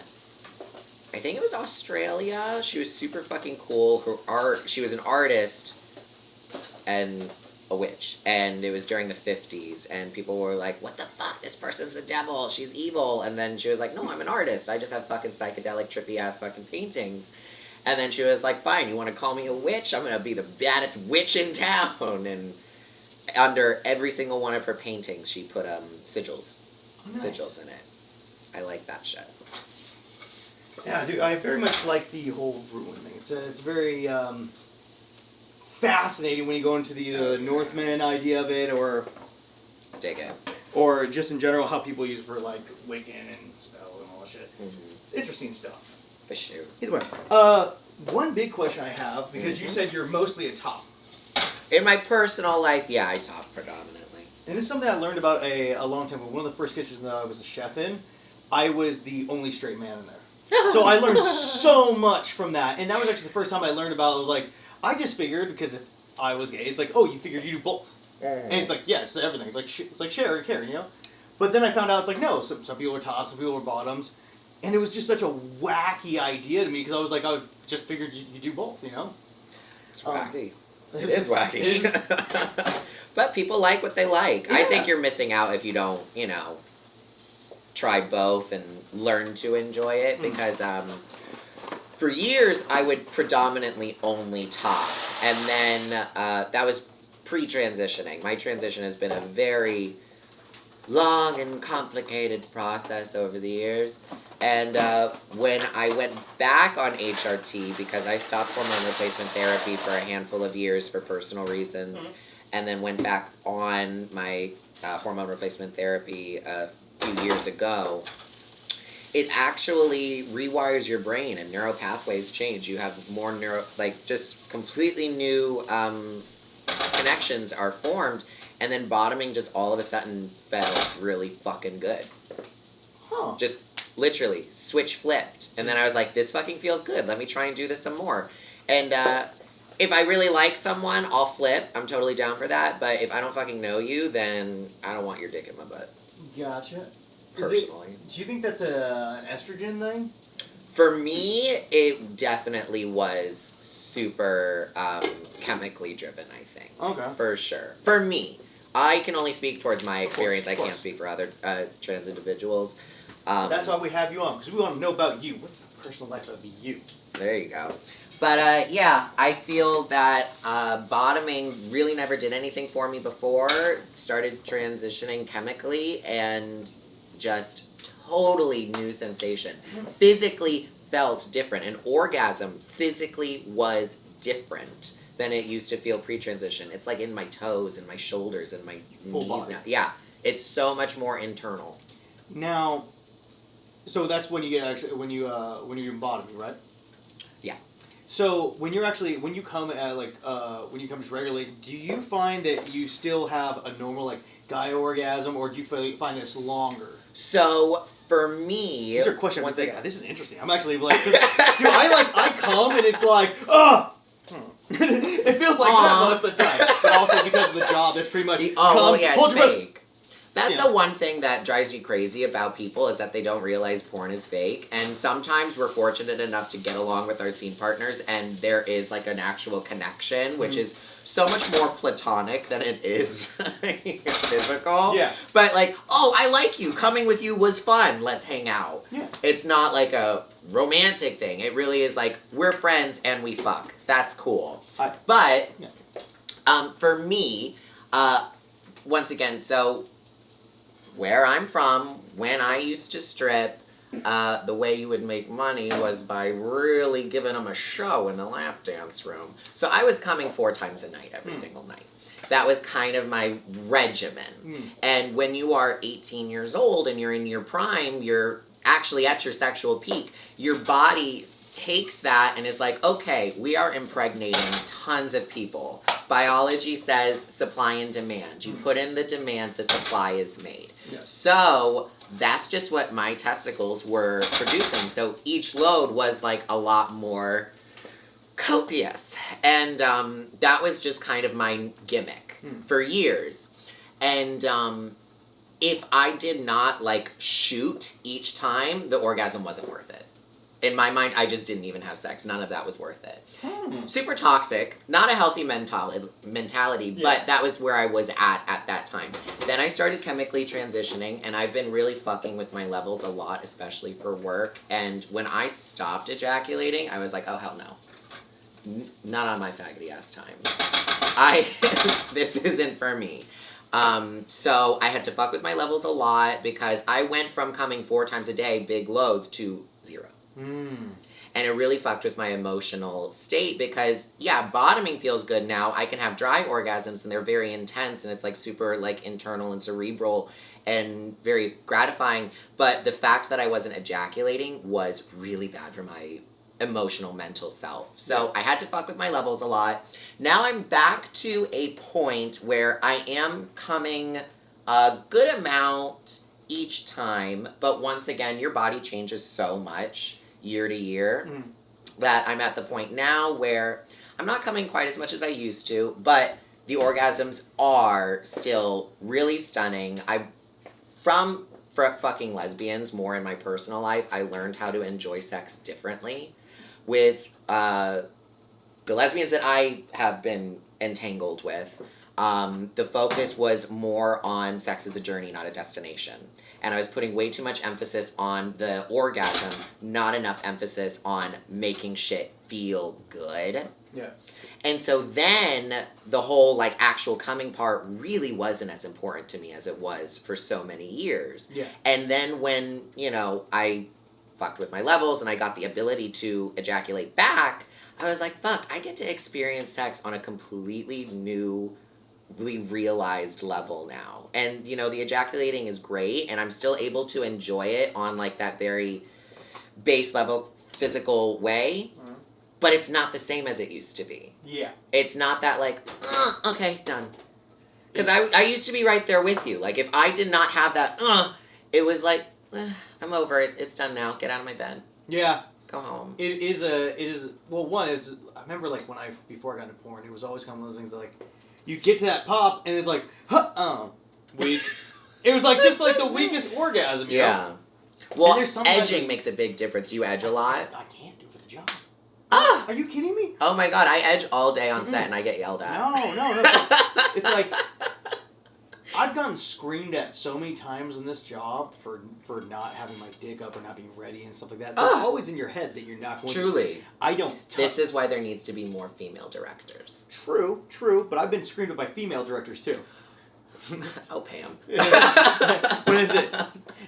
I think it was Australia. She was super fucking cool. She was an artist and a witch, and it was during the 50s, and people were like, what the fuck, this person's the devil, she's evil, and then she was like, no, I'm an artist, I just have fucking psychedelic trippy ass fucking paintings. And then she was like, fine, you want to call me a witch? I'm gonna be the baddest witch in town. And under every single one of her paintings she put sigils. Nice. Sigils in it. I like that shit. Yeah, dude, I very much like the whole ruin thing. It's very fascinating when you go into the Northman idea of it, or Dig it. or just in general how people use it for like Wiccan and spell and all that shit. Mm-hmm. It's interesting stuff. For sure. Either way, one big question I have, because you said you're mostly a top, In my personal life, yeah, I top predominantly. and it's something I learned about a long time ago. One of the first kitchens that I was a chef in, I was the only straight man in there. So I learned so much from that, and that was actually the first time I learned about it. Was like, I just figured, because if I was gay, it's like, oh, you figured you do both. And it's like, yeah, it's everything. It's like share and care, you know? But then I found out it's like, no, some people are tops, some people are bottoms. And it was just such a wacky idea to me, because I was like, I just figured you do both, you know? It's wacky. It is wacky. It is. But people like what they like. I Yeah. think you're missing out if you don't, try both and learn to enjoy it, because for years I would predominantly only top, and then that was pre-transitioning. My transition has been a very long and complicated process over the years, and when I went back on HRT, because I stopped hormone replacement therapy for a handful of years for personal reasons, and then went back on my hormone replacement therapy a few years ago, it actually rewires your brain and neural pathways change. You have more just completely new connections are formed, and then bottoming just all of a sudden felt really fucking good. Huh. Just literally switch flipped, and then I was like, this fucking feels good, let me try and do this some more. And if I really like someone, I'll flip. I'm totally down for that. But if I don't fucking know you, then I don't want your dick in my butt. Gotcha. Personally. Do you think that's an estrogen thing? For me, it definitely was super chemically driven, I think. Okay. For sure. For me. I can only speak towards my experience. Of I course. can't speak for other trans individuals. That's why we have you on, because we want to know about you. What's the personal life of you? There you go. But yeah, I feel that bottoming really never did anything for me before. Started transitioning chemically and just totally new sensation. Physically felt different. An orgasm physically was different than it used to feel pre-transition. It's like in my toes and my shoulders and my Full knees body. now. Yeah, it's so much more internal. Now, so that's when you get when you're in bottoming, right? Yeah. So when you come when you come just regularly, do you find that you still have a normal like guy orgasm, or do you find this longer? So for me, These are questions. I was like, this is interesting. I'm actually like, dude, I come and it's like, ugh. It feels like that most of the time, but also because of the job, it's pretty much. It's fake. That's Yeah. the one thing that drives me crazy about people, is that they don't realize porn is fake. And sometimes we're fortunate enough to get along with our scene partners, and there is like an actual connection, which is so much more platonic than it is physical. Yeah. But like, oh, I like you. Coming with you was fun. Let's hang out. Yeah. It's not like a romantic thing. It really is like, we're friends and we fuck. That's cool. But for me, once again, so where I'm from, when I used to strip, the way you would make money was by really giving them a show in the lap dance room. So I was coming 4 times a night, every single night. That was kind of my regimen. And when you are 18 years old and you're in your prime, you're actually at your sexual peak, your body takes that and is like, okay, we are impregnating tons of people. Biology says supply and demand. You put in the demand, the supply is made. Yes. So that's just what my testicles were producing. So each load was like a lot more copious. And that was just kind of my gimmick for years. And if I did not, like, shoot each time, the orgasm wasn't worth it. In my mind, I just didn't even have sex. None of that was worth it. Super toxic. Not a healthy mentality, but that was where I was at that time. Then I started chemically transitioning, and I've been really fucking with my levels a lot, especially for work. And when I stopped ejaculating, I was like, oh, hell no. Not on my faggoty ass time. This isn't for me. So I had to fuck with my levels a lot because I went from coming 4 times a day, big loads, to 0. And it really fucked with my emotional state because, yeah, bottoming feels good now. I can have dry orgasms and they're very intense and it's like super like internal and cerebral and very gratifying. But the fact that I wasn't ejaculating was really bad for my emotional mental self. So I had to fuck with my levels a lot. Now I'm back to a point where I am coming a good amount each time. But once again, your body changes so much year to year that I'm at the point now where I'm not coming quite as much as I used to, but the orgasms are still really stunning. From fucking lesbians more in my personal life, I learned how to enjoy sex differently. With the lesbians that I have been entangled with, the focus was more on sex as a journey, not a destination. And I was putting way too much emphasis on the orgasm, not enough emphasis on making shit feel good. Yeah. And so then the whole like actual coming part really wasn't as important to me as it was for so many years. Yeah. And then when, you know, I fucked with my levels and I got the ability to ejaculate back, I was like, fuck, I get to experience sex on a completely new, really realized level now. And, you know, the ejaculating is great and I'm still able to enjoy it on like that very base level physical way, but it's not the same as it used to be. Yeah. It's not that like, okay, done. Because I used to be right there with you. Like if I did not have that, it was like, I'm over it. It's done now. Get out of my bed. Yeah. Go home. It is, well, one is, I remember like before I got into porn, it was always kind of one of those things that like, you get to that pop and it's like, weak. It was like just like the weakest orgasm, you know? Well, edging makes a big difference. Do you edge a lot? I can't do it for the job. Ah! Are you kidding me? Oh my god, I edge all day on set and I get yelled at. No. It's like, I've gotten screamed at so many times in this job for not having my dick up or not being ready and stuff like that. So it's always in your head that you're not going Truly. I don't... This is why there needs to be more female directors. True, but I've been screamed at by female directors too. Oh, Pam. What is it?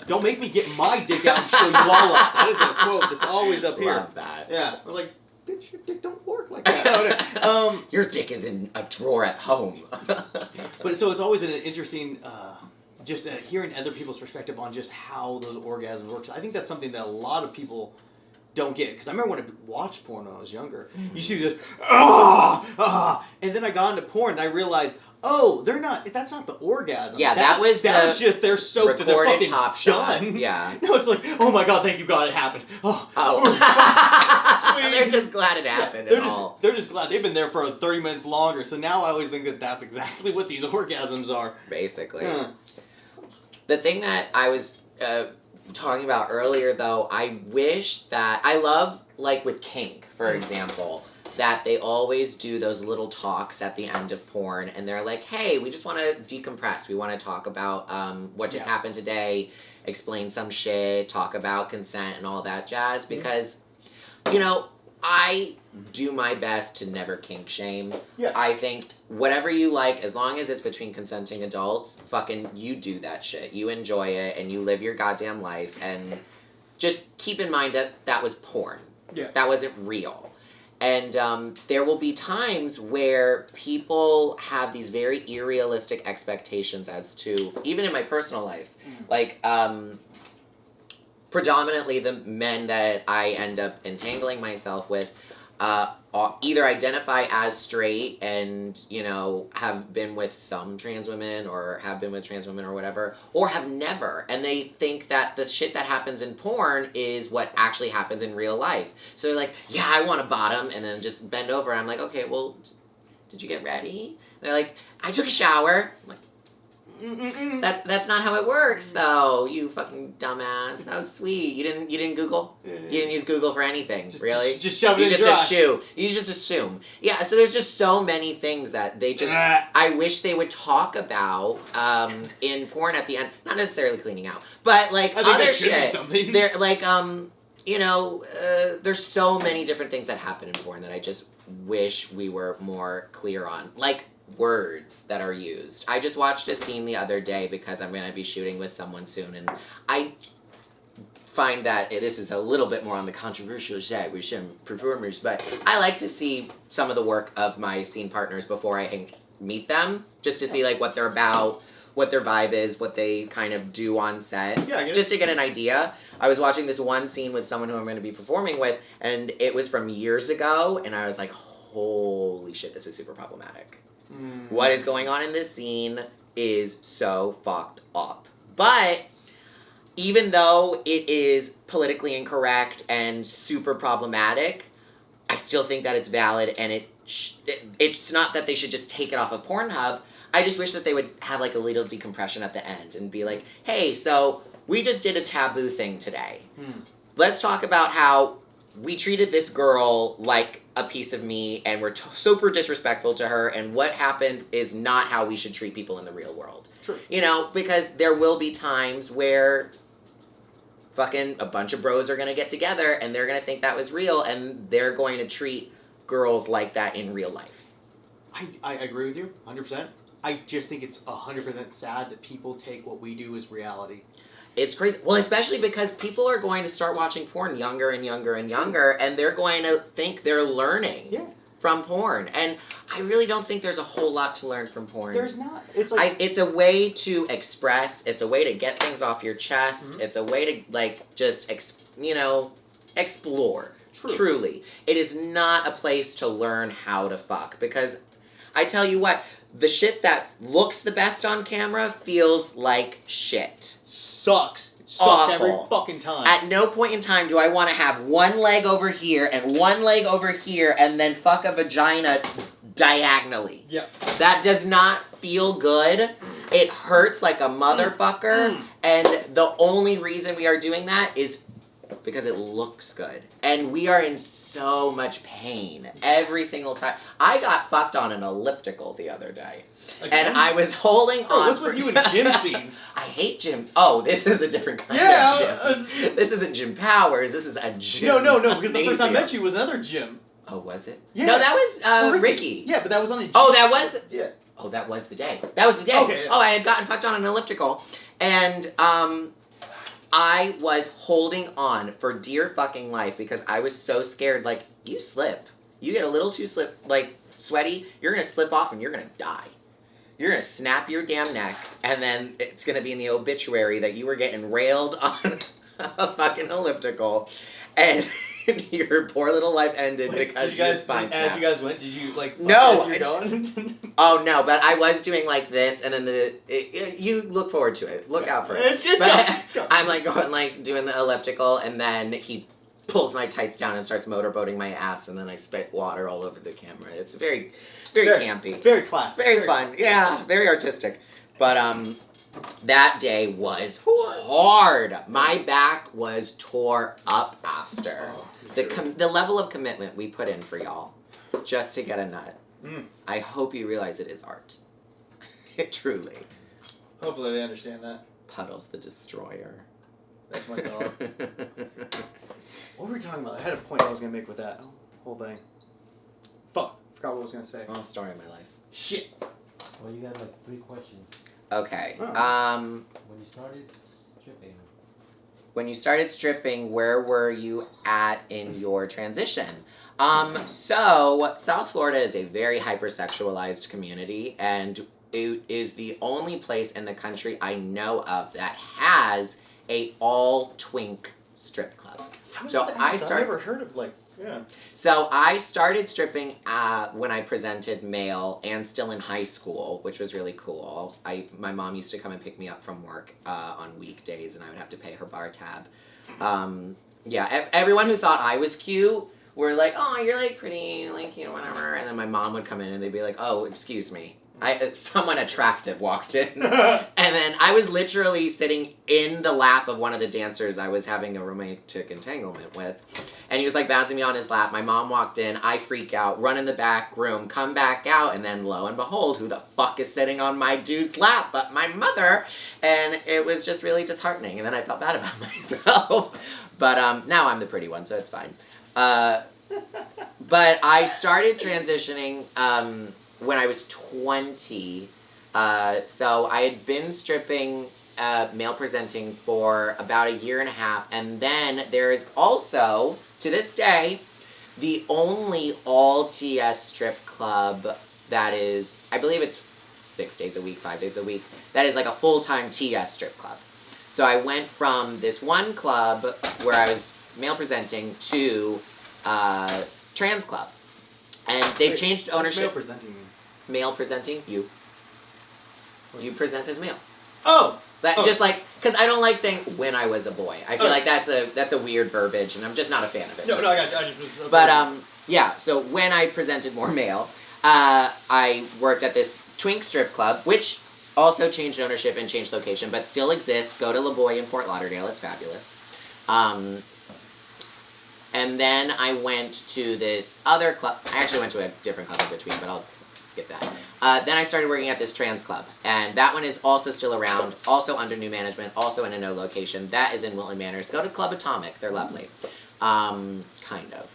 Don't make me get my dick out and show you all up. That is a quote that's always up here. Love that. Yeah. We're like, bitch, your dick don't work like that. Your dick is in a drawer at home. But so it's always an interesting, just hearing other people's perspective on just how those orgasms work. So I think that's something that a lot of people don't get. Because I remember when I watched porn when I was younger, you see this, and then I got into porn and I realized, oh, that's not the orgasm. Yeah, that was just their soap that they're fucking pop shot. done. Yeah. No, it's like, oh my god, thank you God it happened. Oh. Sweet. They're just glad it happened. They're just glad they've been there for 30 minutes longer. So now I always think that that's exactly what these orgasms are. Basically. The thing that I was talking about earlier, though, I wish that I love, like with kink, for example, that they always do those little talks at the end of porn, and they're like, hey, we just want to decompress. We want to talk about what just happened today, explain some shit, talk about consent and all that jazz, because, you know, I do my best to never kink shame. Yeah. I think whatever you like, as long as it's between consenting adults, fucking you do that shit. You enjoy it, and you live your goddamn life, and just keep in mind that that was porn. Yeah. That wasn't real. And there will be times where people have these very unrealistic expectations as to, even in my personal life, like, predominantly the men that I end up entangling myself with either identify as straight and, you know, have been with some trans women or have been with trans women or whatever, or have never. And they think that the shit that happens in porn is what actually happens in real life. So they're like, yeah, I want a bottom, and then just bend over. And I'm like, okay, well, did you get ready? And they're like, I took a shower. I'm like, That's not how it works, though. You fucking dumbass. How sweet. You didn't Google. You didn't use Google for anything, really. Just shove it You in just dry. assume. You just assume. Yeah. So there's just so many things that they just. I wish they would talk about in porn at the end. Not necessarily cleaning out, but like I think other that should be shit. something. They're like there's so many different things that happen in porn that I just wish we were more clear on. Like words that are used. I just watched a scene the other day because I'm going to be shooting with someone soon, and I find that this is a little bit more on the controversial side with some performers, but I like to see some of the work of my scene partners before I meet them, just to see like what they're about, what their vibe is, what they kind of do on set, Yeah, I get just to get an idea. I was watching this one scene with someone who I'm going to be performing with, and it was from years ago, and I was like, holy shit, this is super problematic. What is going on in this scene is so fucked up. But even though it is politically incorrect and super problematic, I still think that it's valid, and it's not that they should just take it off of Pornhub. I just wish that they would have like a little decompression at the end and be like, hey, so we just did a taboo thing today. Let's talk about how we treated this girl like a piece of meat and we're super disrespectful to her, and what happened is not how we should treat people in the real world. True. You know, because there will be times where fucking a bunch of bros are going to get together and they're going to think that was real, and they're going to treat girls like that in real life. I agree with you 100%. I just think it's 100% sad that people take what we do as reality. It's crazy. Well, especially because people are going to start watching porn younger and younger and younger, and they're going to think they're learning from porn. And I really don't think there's a whole lot to learn from porn. There's not. It's like it's a way to express. It's a way to get things off your chest. It's a way to like just explore. True. Truly, it is not a place to learn how to fuck, because I tell you what, the shit that looks the best on camera feels like shit. Sucks. It sucks Awful. every fucking time. At no point in time do I want to have one leg over here and one leg over here and then fuck a vagina diagonally. Yeah. That does not feel good. It hurts like a motherfucker. And the only reason we are doing that is because it looks good. And we are in so much pain every single time. I got fucked on an elliptical the other day. Again? And I was holding on. What's with you in gym scenes? I hate gym. Oh, this is a different kind of gym. This isn't Gym Powers. This is a gym. No, because the first time I met you was another gym. Oh, was it? Yeah. No, that was Ricky. Yeah, but that was on a gym. Oh, that was? Yeah. Oh, that was the day. That was the day. Okay, yeah. Oh, I had gotten fucked on an elliptical. And, I was holding on for dear fucking life because I was so scared. Like, you slip. You get a little too sweaty, you're gonna slip off and you're gonna die. You're gonna snap your damn neck, and then it's gonna be in the obituary that you were getting railed on a fucking elliptical, and your poor little life ended because your spine snapped. As you guys went, did you like? No, as you're going? Oh no, but I was doing like this, and then you look forward to it. Look out for it. It's go. I'm like going like doing the elliptical, and then he pulls my tights down and starts motorboating my ass, and then I spit water all over the camera. It's very campy. Very classic. Very fun. Yeah, very artistic. But that day was hard. My back was tore up after. The level of commitment we put in for y'all just to get a nut. I hope you realize it is art. Truly. Hopefully they understand that. Puddles the Destroyer. That's my dog. What were we talking about? I had a point I was going to make with that whole thing. Fuck. Forgot what I was going to say. Oh, story of my life. Shit. Well, you got like 3 questions. Okay. Oh. When you started stripping. When you started stripping, where were you at in your transition? So South Florida is a very hypersexualized community, and it is the only place in the country I know of that has a all twink strip club. I've never heard of So I started stripping when I presented male and still in high school, which was really cool. My mom used to come and pick me up from work on weekdays, and I would have to pay her bar tab. Everyone who thought I was cute were like, oh, you're like pretty, like, you know, whatever. And then my mom would come in and they'd be like, oh, excuse me. Someone attractive walked in. And then I was literally sitting in the lap of one of the dancers I was having a romantic entanglement with. And he was like bouncing me on his lap. My mom walked in. I freak out, run in the back room, come back out. And then lo and behold, who the fuck is sitting on my dude's lap but my mother? And it was just really disheartening. And then I felt bad about myself. But now I'm the pretty one, so it's fine. But I started transitioning when I was 20. So I had been stripping male presenting for about a year and a half. And then there is also, to this day, the only all TS strip club that is, I believe it's 6 days a week, 5 days a week, that is like a full-time TS strip club. So I went from this one club where I was male presenting to trans club. And they've changed ownership. Male presenting. Male presenting, you. You present as male. Oh! Just like, because I don't like saying when I was a boy. I feel like that's a weird verbiage, and I'm just not a fan of it. No, I got you. I just, but yeah. So when I presented more male, I worked at this twink strip club, which also changed ownership and changed location, but still exists. Go to La Boy in Fort Lauderdale. It's fabulous. And then I went to this other club. I actually went to a different club in between, but I'll skip that. Then I started working at this trans club, and that one is also still around, also under new management, also in a no location. That is in Wilton Manors. Go to Club Atomic. They're lovely. Kind of.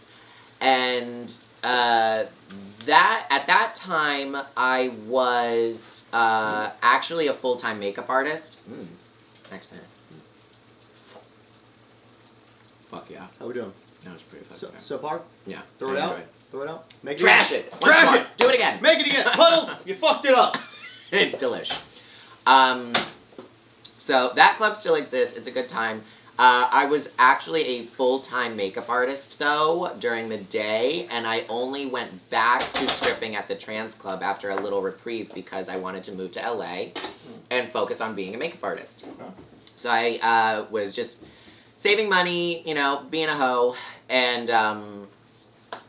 And that at that time, I was actually a full-time makeup artist. Actually. Fuck yeah. How we doing? That was pretty fucking good. So far? Yeah. Throw it I out? enjoyed it. Throw it out? Make Trash it! it! Trash Once more. it! Do it again! Make it again! Puddles! You fucked it up! It's delish. So that club still exists. It's a good time. I was actually a full-time makeup artist, though, during the day, and I only went back to stripping at the trans club after a little reprieve because I wanted to move to LA and focus on being a makeup artist. Okay. So I was just saving money, being a hoe, and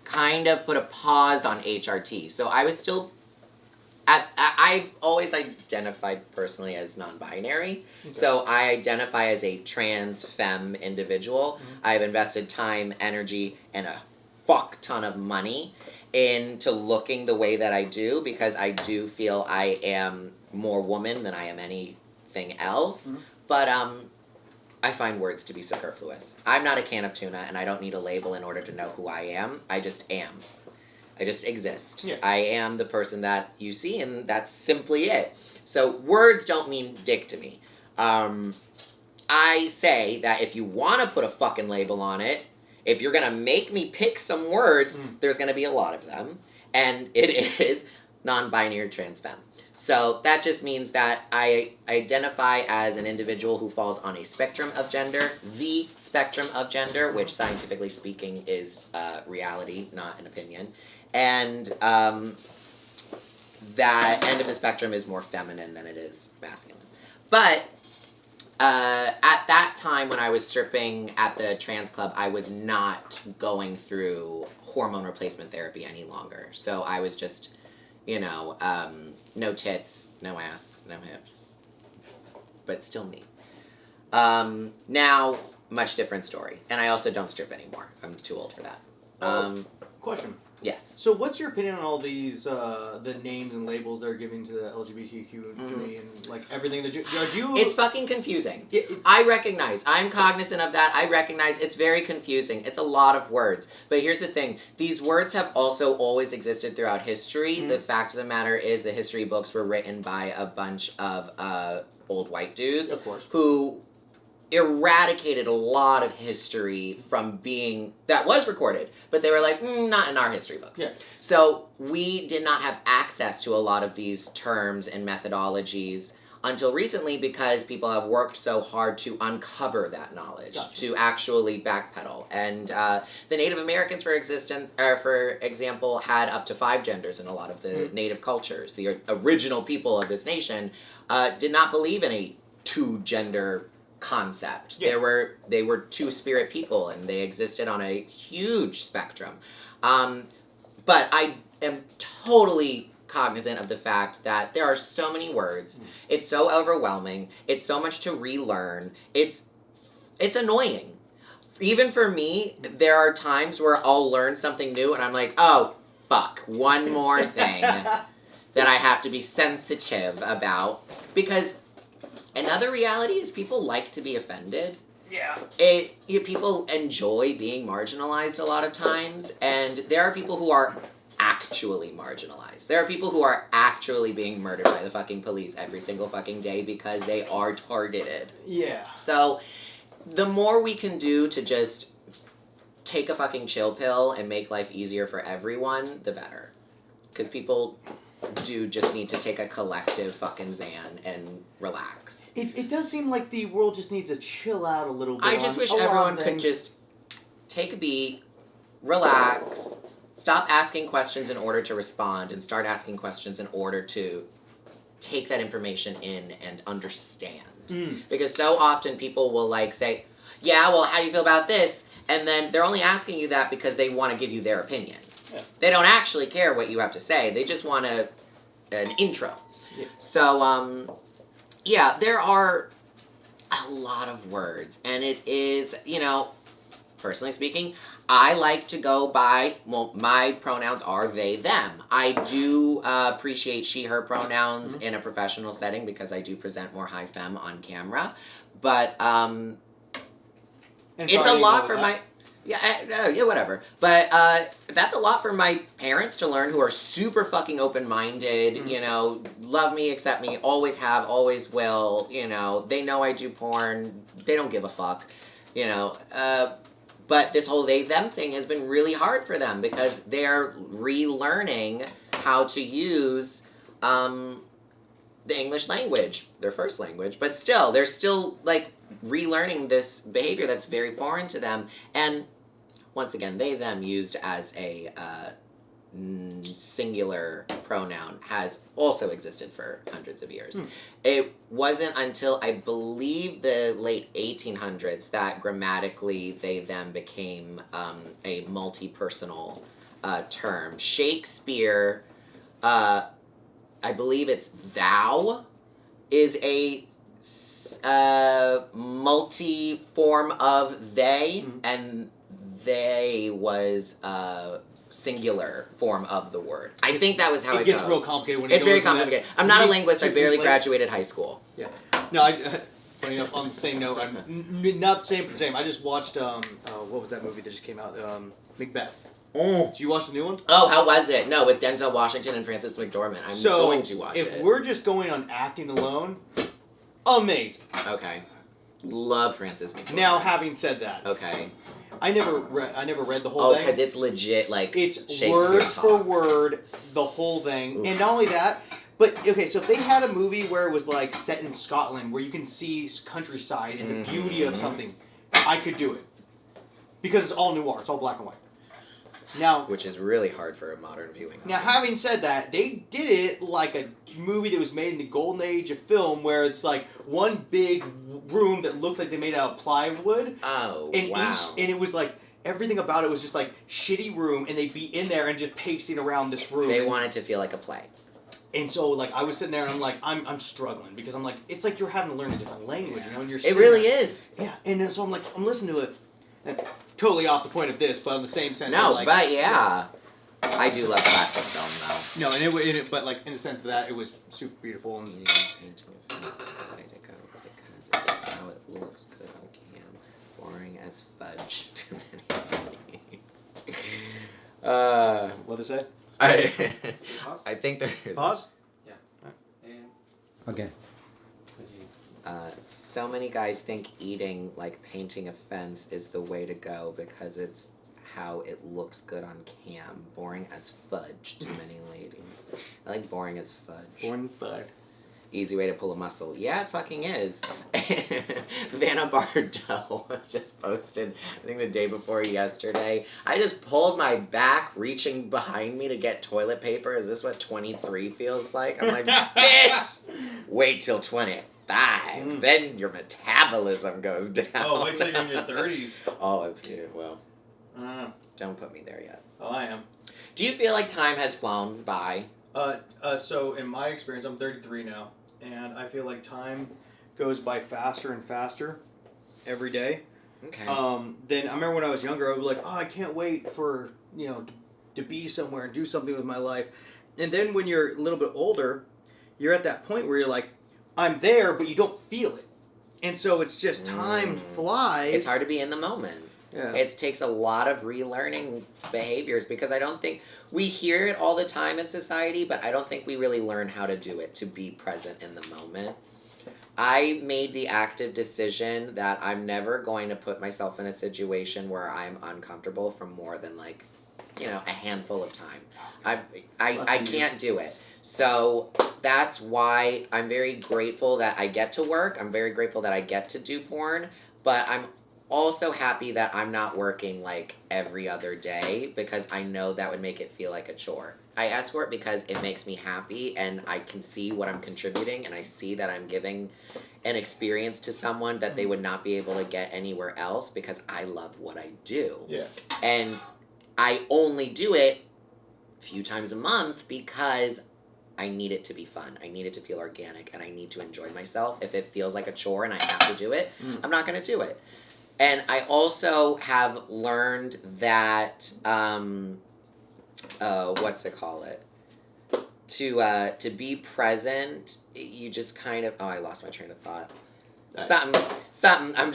kind of put a pause on HRT. So I was still I've always identified personally as non-binary, so I identify as a trans femme individual. I've invested time, energy, and a fuck ton of money into looking the way that I do because I do feel I am more woman than I am anything else. But I find words to be superfluous. I'm not a can of tuna, and I don't need a label in order to know who I am. I just am. I just exist. Yeah. I am the person that you see, and that's simply it. So words don't mean dick to me. I say that if you want to put a fucking label on it, if you're going to make me pick some words, there's going to be a lot of them, and it is non-binary trans femme. So that just means that I identify as an individual who falls on a spectrum of gender, the spectrum of gender, which scientifically speaking is reality, not an opinion. And that end of the spectrum is more feminine than it is masculine. But at that time when I was stripping at the trans club, I was not going through hormone replacement therapy any longer. So I was just, no tits, no ass, no hips, but still me. Now, much different story. And I also don't strip anymore. I'm too old for that. Question. Yes. So what's your opinion on all these, the names and labels they're giving to the LGBTQ community and, everything that you... It's fucking confusing. Yeah, I'm cognizant of that. I recognize it's very confusing. It's a lot of words. But here's the thing. These words have also always existed throughout history. The fact of the matter is the history books were written by a bunch of old white dudes. Of course. Who eradicated a lot of history from being that was recorded, but they were like, not in our history books. Yeah. So we did not have access to a lot of these terms and methodologies until recently because people have worked so hard to uncover that knowledge, to actually backpedal. And the Native Americans, for example, had up to 5 genders in a lot of the native cultures. The original people of this nation did not believe in a 2-gender concept. Yeah. They were 2-spirit people, and they existed on a huge spectrum. But I am totally cognizant of the fact that there are so many words. It's so overwhelming. It's so much to relearn. It's annoying. Even for me, there are times where I'll learn something new and I'm like, oh, fuck, one more thing that I have to be sensitive about. Because another reality is people like to be offended. Yeah. People enjoy being marginalized a lot of times, and there are people who are actually marginalized. There are people who are actually being murdered by the fucking police every single fucking day because they are targeted. Yeah. So, the more we can do to just take a fucking chill pill and make life easier for everyone, the better. Because people do just need to take a collective fucking Xan and relax. It does seem like the world just needs to chill out a little bit. I just wish everyone could just take a beat, relax, stop asking questions in order to respond, and start asking questions in order to take that information in and understand. Because so often people will like say, yeah, well, how do you feel about this? And then they're only asking you that because they want to give you their opinion. Yeah. They don't actually care what you have to say. They just want an intro. Yeah. So, yeah, there are a lot of words. And it is, personally speaking, I like to go by, my pronouns are they, them. I do appreciate she, her pronouns in a professional setting because I do present more high femme on camera. But it's a lot for my... Yeah, whatever. But that's a lot for my parents to learn, who are super fucking open-minded, love me, accept me, always have, always will, they know I do porn, they don't give a fuck, but this whole they-them thing has been really hard for them because they're relearning how to use the English language, their first language, but still, they're still, relearning this behavior that's very foreign to them, and once again, they, them used as a singular pronoun has also existed for hundreds of years. It wasn't until, I believe, the late 1800s that grammatically they, them became a multi-personal term. Shakespeare, I believe it's thou, is a multi-form of they, and they was a singular form of the word. I think that was how it goes. It gets real complicated when it It's goes very from that- complicated. I'm not a linguist. I barely graduated high school. Yeah. No, funny enough, on the same note, not the same, but the same. I just watched, what was that movie that just came out? Macbeth. Did you watch the new one? Oh, how was it? No, with Denzel Washington and Frances McDormand. I'm going to watch it. If we're just going on acting alone, amazing. Okay. Love Frances McDormand. Now, having said that, okay. I never read the whole thing. Oh, because it's legit, it's Shakespeare word talk. for word, the whole thing. Oof. And not only that, but, okay, so if they had a movie where it was, set in Scotland, where you can see countryside and the beauty of something, I could do it. Because it's all noir, it's all black and white. Now, which is really hard for a modern viewing. Now, having said that, they did it like a movie that was made in the golden age of film, where it's one big room that looked like they made out of plywood. Oh, and wow. And it was everything about it was just shitty room, and they'd be in there and just pacing around this room. They wanted to feel like a play. And so, I was sitting there and I'm struggling because it's like you're having to learn a different language, and you're It really is. Yeah, and so I'm listening to it. That's totally off the point of this, but in the same sense. No, but yeah. I do love classic film, though. No, but in the sense of that, it was super beautiful. And painting a fence is the way to go because it's how it looks good on cam. Boring as fudge to many ladies. What'd they say? I think there's... Pause? Yeah. And... Okay. Continue. So many guys think eating, painting a fence, is the way to go because it's how it looks good on cam. Boring as fudge to many ladies. I like boring as fudge. Boring fudge. Easy way to pull a muscle. Yeah, it fucking is. Vanna Bardell just posted, I think the day before yesterday, I just pulled my back reaching behind me to get toilet paper. Is this what 23 feels like? I'm like, bitch! Wait till 25. Then your metabolism goes down. Oh, wait till you're in your 30s. Oh, yeah, well. Don't put me there yet. Oh, I am. Do you feel like time has flown by? So in my experience, I'm 33 now, and I feel like time goes by faster and faster every day. Okay. Then I remember when I was younger, I would be like, oh, I can't wait for, to be somewhere and do something with my life. And then when you're a little bit older, you're at that point where you're like, I'm there, but you don't feel it. And so it's just time flies. It's hard to be in the moment. Yeah. It takes a lot of relearning behaviors because I don't think we hear it all the time in society, but I don't think we really learn how to do it, to be present in the moment. I made the active decision that I'm never going to put myself in a situation where I'm uncomfortable for more than a handful of time. I can't do it. So that's why I'm very grateful that I get to work. I'm very grateful that I get to do porn, but I'm also happy that I'm not working every other day because I know that would make it feel like a chore. I escort because it makes me happy and I can see what I'm contributing and I see that I'm giving an experience to someone that they would not be able to get anywhere else because I love what I do. Yeah. And I only do it a few times a month because I need it to be fun. I need it to feel organic and I need to enjoy myself. If it feels like a chore and I have to do it, I'm not going to do it. And I also have learned that, to be present, you just kind of, I lost my train of thought. Something, I'm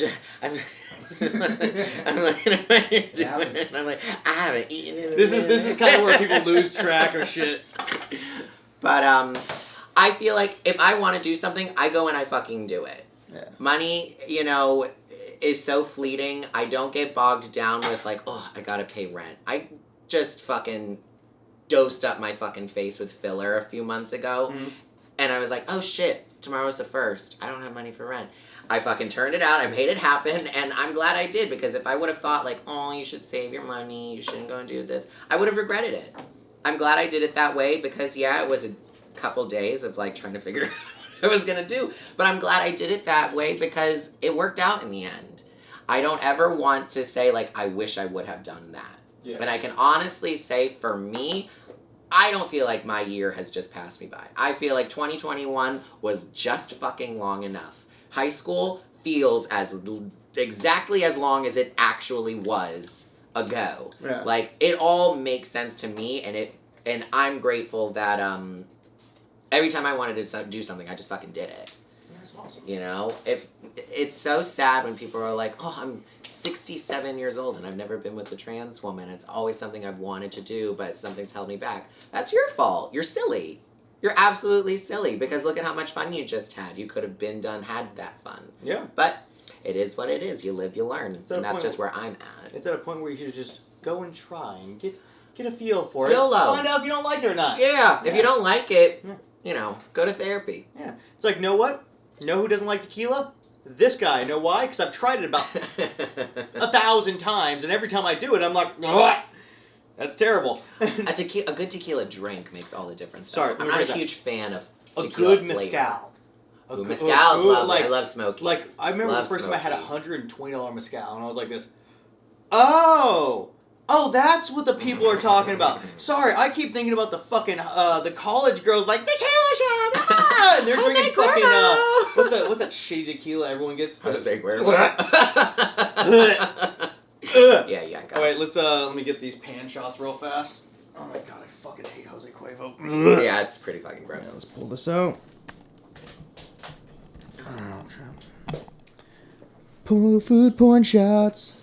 looking at my doing and I'm like, I haven't eaten in a minute. This is kind of where people lose track of shit. But, I feel like if I want to do something, I go and I fucking do it. Yeah. Money, is so fleeting. I don't get bogged down with I gotta pay rent. I just fucking dosed up my fucking face with filler a few months ago. And I was like, oh shit, tomorrow's the 1st. I don't have money for rent. I fucking turned it out. I made it happen. And I'm glad I did because if I would have thought oh, you should save your money, you shouldn't go and do this, I would have regretted it. I'm glad I did it that way because it was a couple days of trying to figure out what I was gonna do. But I'm glad I did it that way because it worked out in the end. I don't ever want to say I wish I would have done that. Yeah. But I can honestly say for me, I don't feel like my year has just passed me by. I feel like 2021 was just fucking long enough. High school feels exactly as long as it actually was ago. Yeah. It all makes sense to me and I'm grateful that every time I wanted to do something, I just fucking did it. That's awesome. If it's so sad when people are like, oh, I'm 67 years old and I've never been with a trans woman. It's always something I've wanted to do, but something's held me back. That's your fault. You're silly. You're absolutely silly because look at how much fun you just had. You could have had that fun. Yeah. But it is what it is. You live, you learn. And that's just where I'm at. It's at a point where you should just go and try and get a feel for YOLO. it. Find out if you don't like it or not. Yeah. If you don't like it, go to therapy. Yeah. It's you know what? You know who doesn't like tequila? This guy. Know why? Because I've tried it about 1,000 times, and every time I do it, I'm like, what? That's terrible. A good tequila drink makes all the difference. Sorry, I'm not a huge fan of a tequila good flavor. mezcal. Mezcal's lovely. I love smoky. I remember Love the first time I had smoky. $120 mezcal, and I was like this. Oh, that's what the people are talking about. Sorry, I keep thinking about the fucking the college girls tequila shot, and they're drinking fucking what's that shitty tequila everyone gets? Jose Cuervo. Yeah. Oh wait, let me get these pan shots real fast. Oh my god, I fucking hate Jose Cuervo. Yeah, it's pretty fucking gross. Yeah, let's pull this out. Pull food porn shots.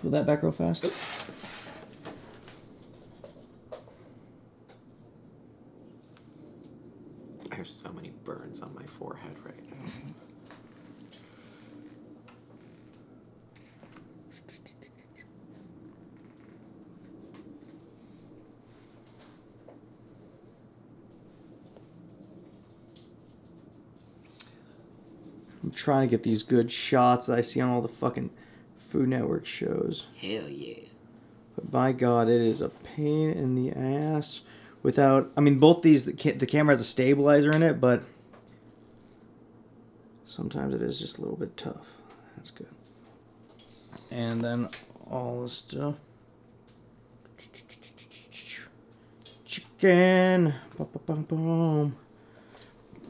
Pull that back real fast. I have so many burns on my forehead right now. I'm trying to get these good shots that I see on all the fucking Food Network shows. Hell yeah. But by God, it is a pain in the ass. Both these, the camera has a stabilizer in it, but sometimes it is just a little bit tough. That's good. And then all the stuff. chicken. Ba-ba-bum-bum.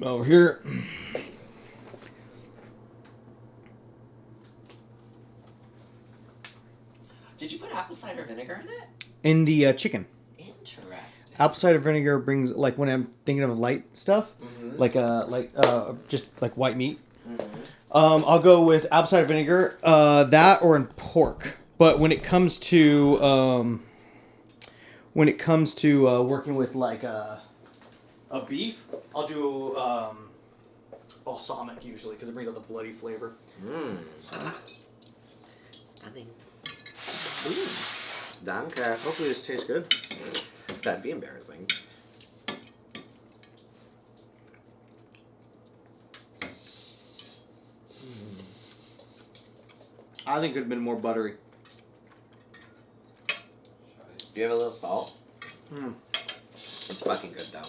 Over here. Did you put apple cider vinegar in it? In the chicken. Interesting. Apple cider vinegar brings, like, when I'm thinking of light stuff, like just like white meat. I'll go with apple cider vinegar, that or in pork. But when it comes to working with like a beef, I'll do balsamic usually because it brings out the bloody flavor. Stunning. Ooh. Danke. Hopefully this tastes good. That'd be embarrassing. I think it could have been more buttery. Do you have a little salt? Mm. It's fucking good though.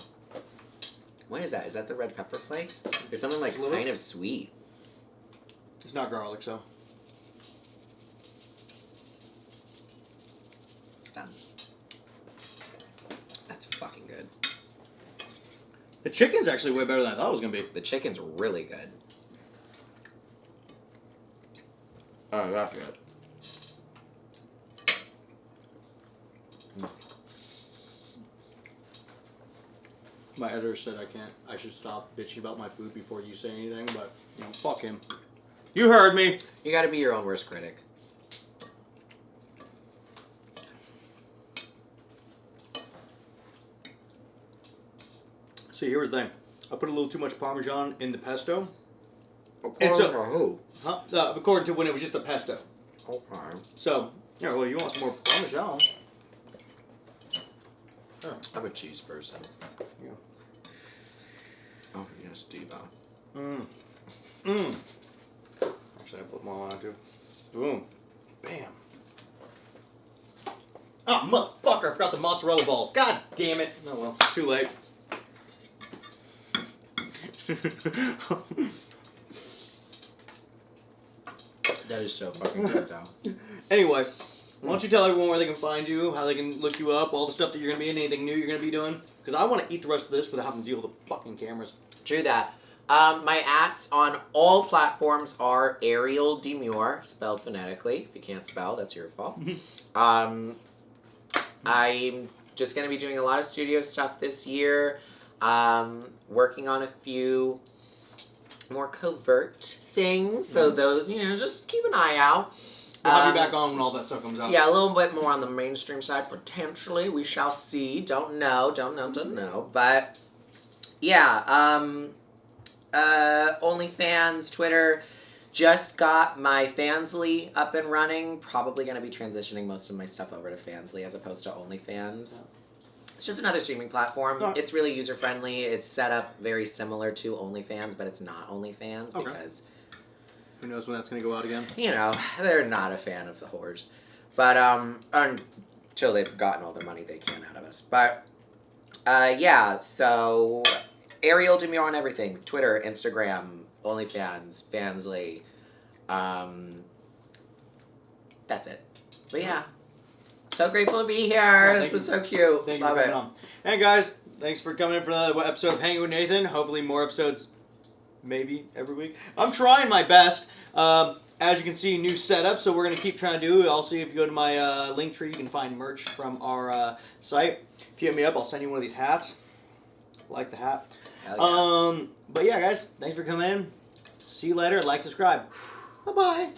What is that? Is that the red pepper flakes? There's something like Little. kind of sweet. It's not garlic, so. Stunt. That's fucking good. The chicken's actually way better than I thought it was gonna be. The chicken's really good. Oh, that's good. My editor said I should stop bitching about my food before you say anything, but, you know, fuck him. You heard me. You gotta be your own worst critic. See, here's the thing. I put a little too much Parmesan in the pesto. And so- who? Huh? According to when it was just the pesto. Okay. So, yeah, well, you want some more Parmesan. Oh. I'm a cheese person. Yeah. Oh, yes, diva. Actually, I put more on too. Boom. Bam. Oh, motherfucker, I forgot the mozzarella balls. God damn it. Oh, well, too late. That is so fucking good, though. Anyway, why don't you tell everyone where they can find you, how they can look you up, all the stuff that you're going to be in, anything new you're going to be doing? Because I want to eat the rest of this without having to deal with the fucking cameras. True that. My ats on all platforms are Ariel Demure, spelled phonetically. If you can't spell, that's your fault. I'm just going to be doing a lot of studio stuff this year. Working on a few more covert things. So those, just keep an eye out. We'll have you back on when all that stuff comes out. Yeah, a little bit more on the mainstream side, potentially. We shall see. Don't know. But, yeah, OnlyFans, Twitter. Just got my Fansly up and running. Probably going to be transitioning most of my stuff over to Fansly as opposed to OnlyFans. Yeah. It's just another streaming platform. Oh. It's really user-friendly. It's set up very similar to OnlyFans, but it's not OnlyFans because... Who knows when that's going to go out again? They're not a fan of the whores. But, until they've gotten all the money they can out of us. But, yeah, so, Ariel Demure on everything. Twitter, Instagram, OnlyFans, Fansly. That's it. But, yeah. So grateful to be here. This was so cute. Thank you Love for it. coming on. And guys, thanks for coming in for another episode of Hanging with Nathan. Hopefully more episodes maybe every week. I'm trying my best. As you can see, new setup, so we're going to keep trying to do. Also, if you go to my link tree, you can find merch from our site. If you hit me up, I'll send you one of these hats. Like the hat. Hell yeah. But yeah, guys, thanks for coming in. See you later. Like, subscribe. Bye-bye.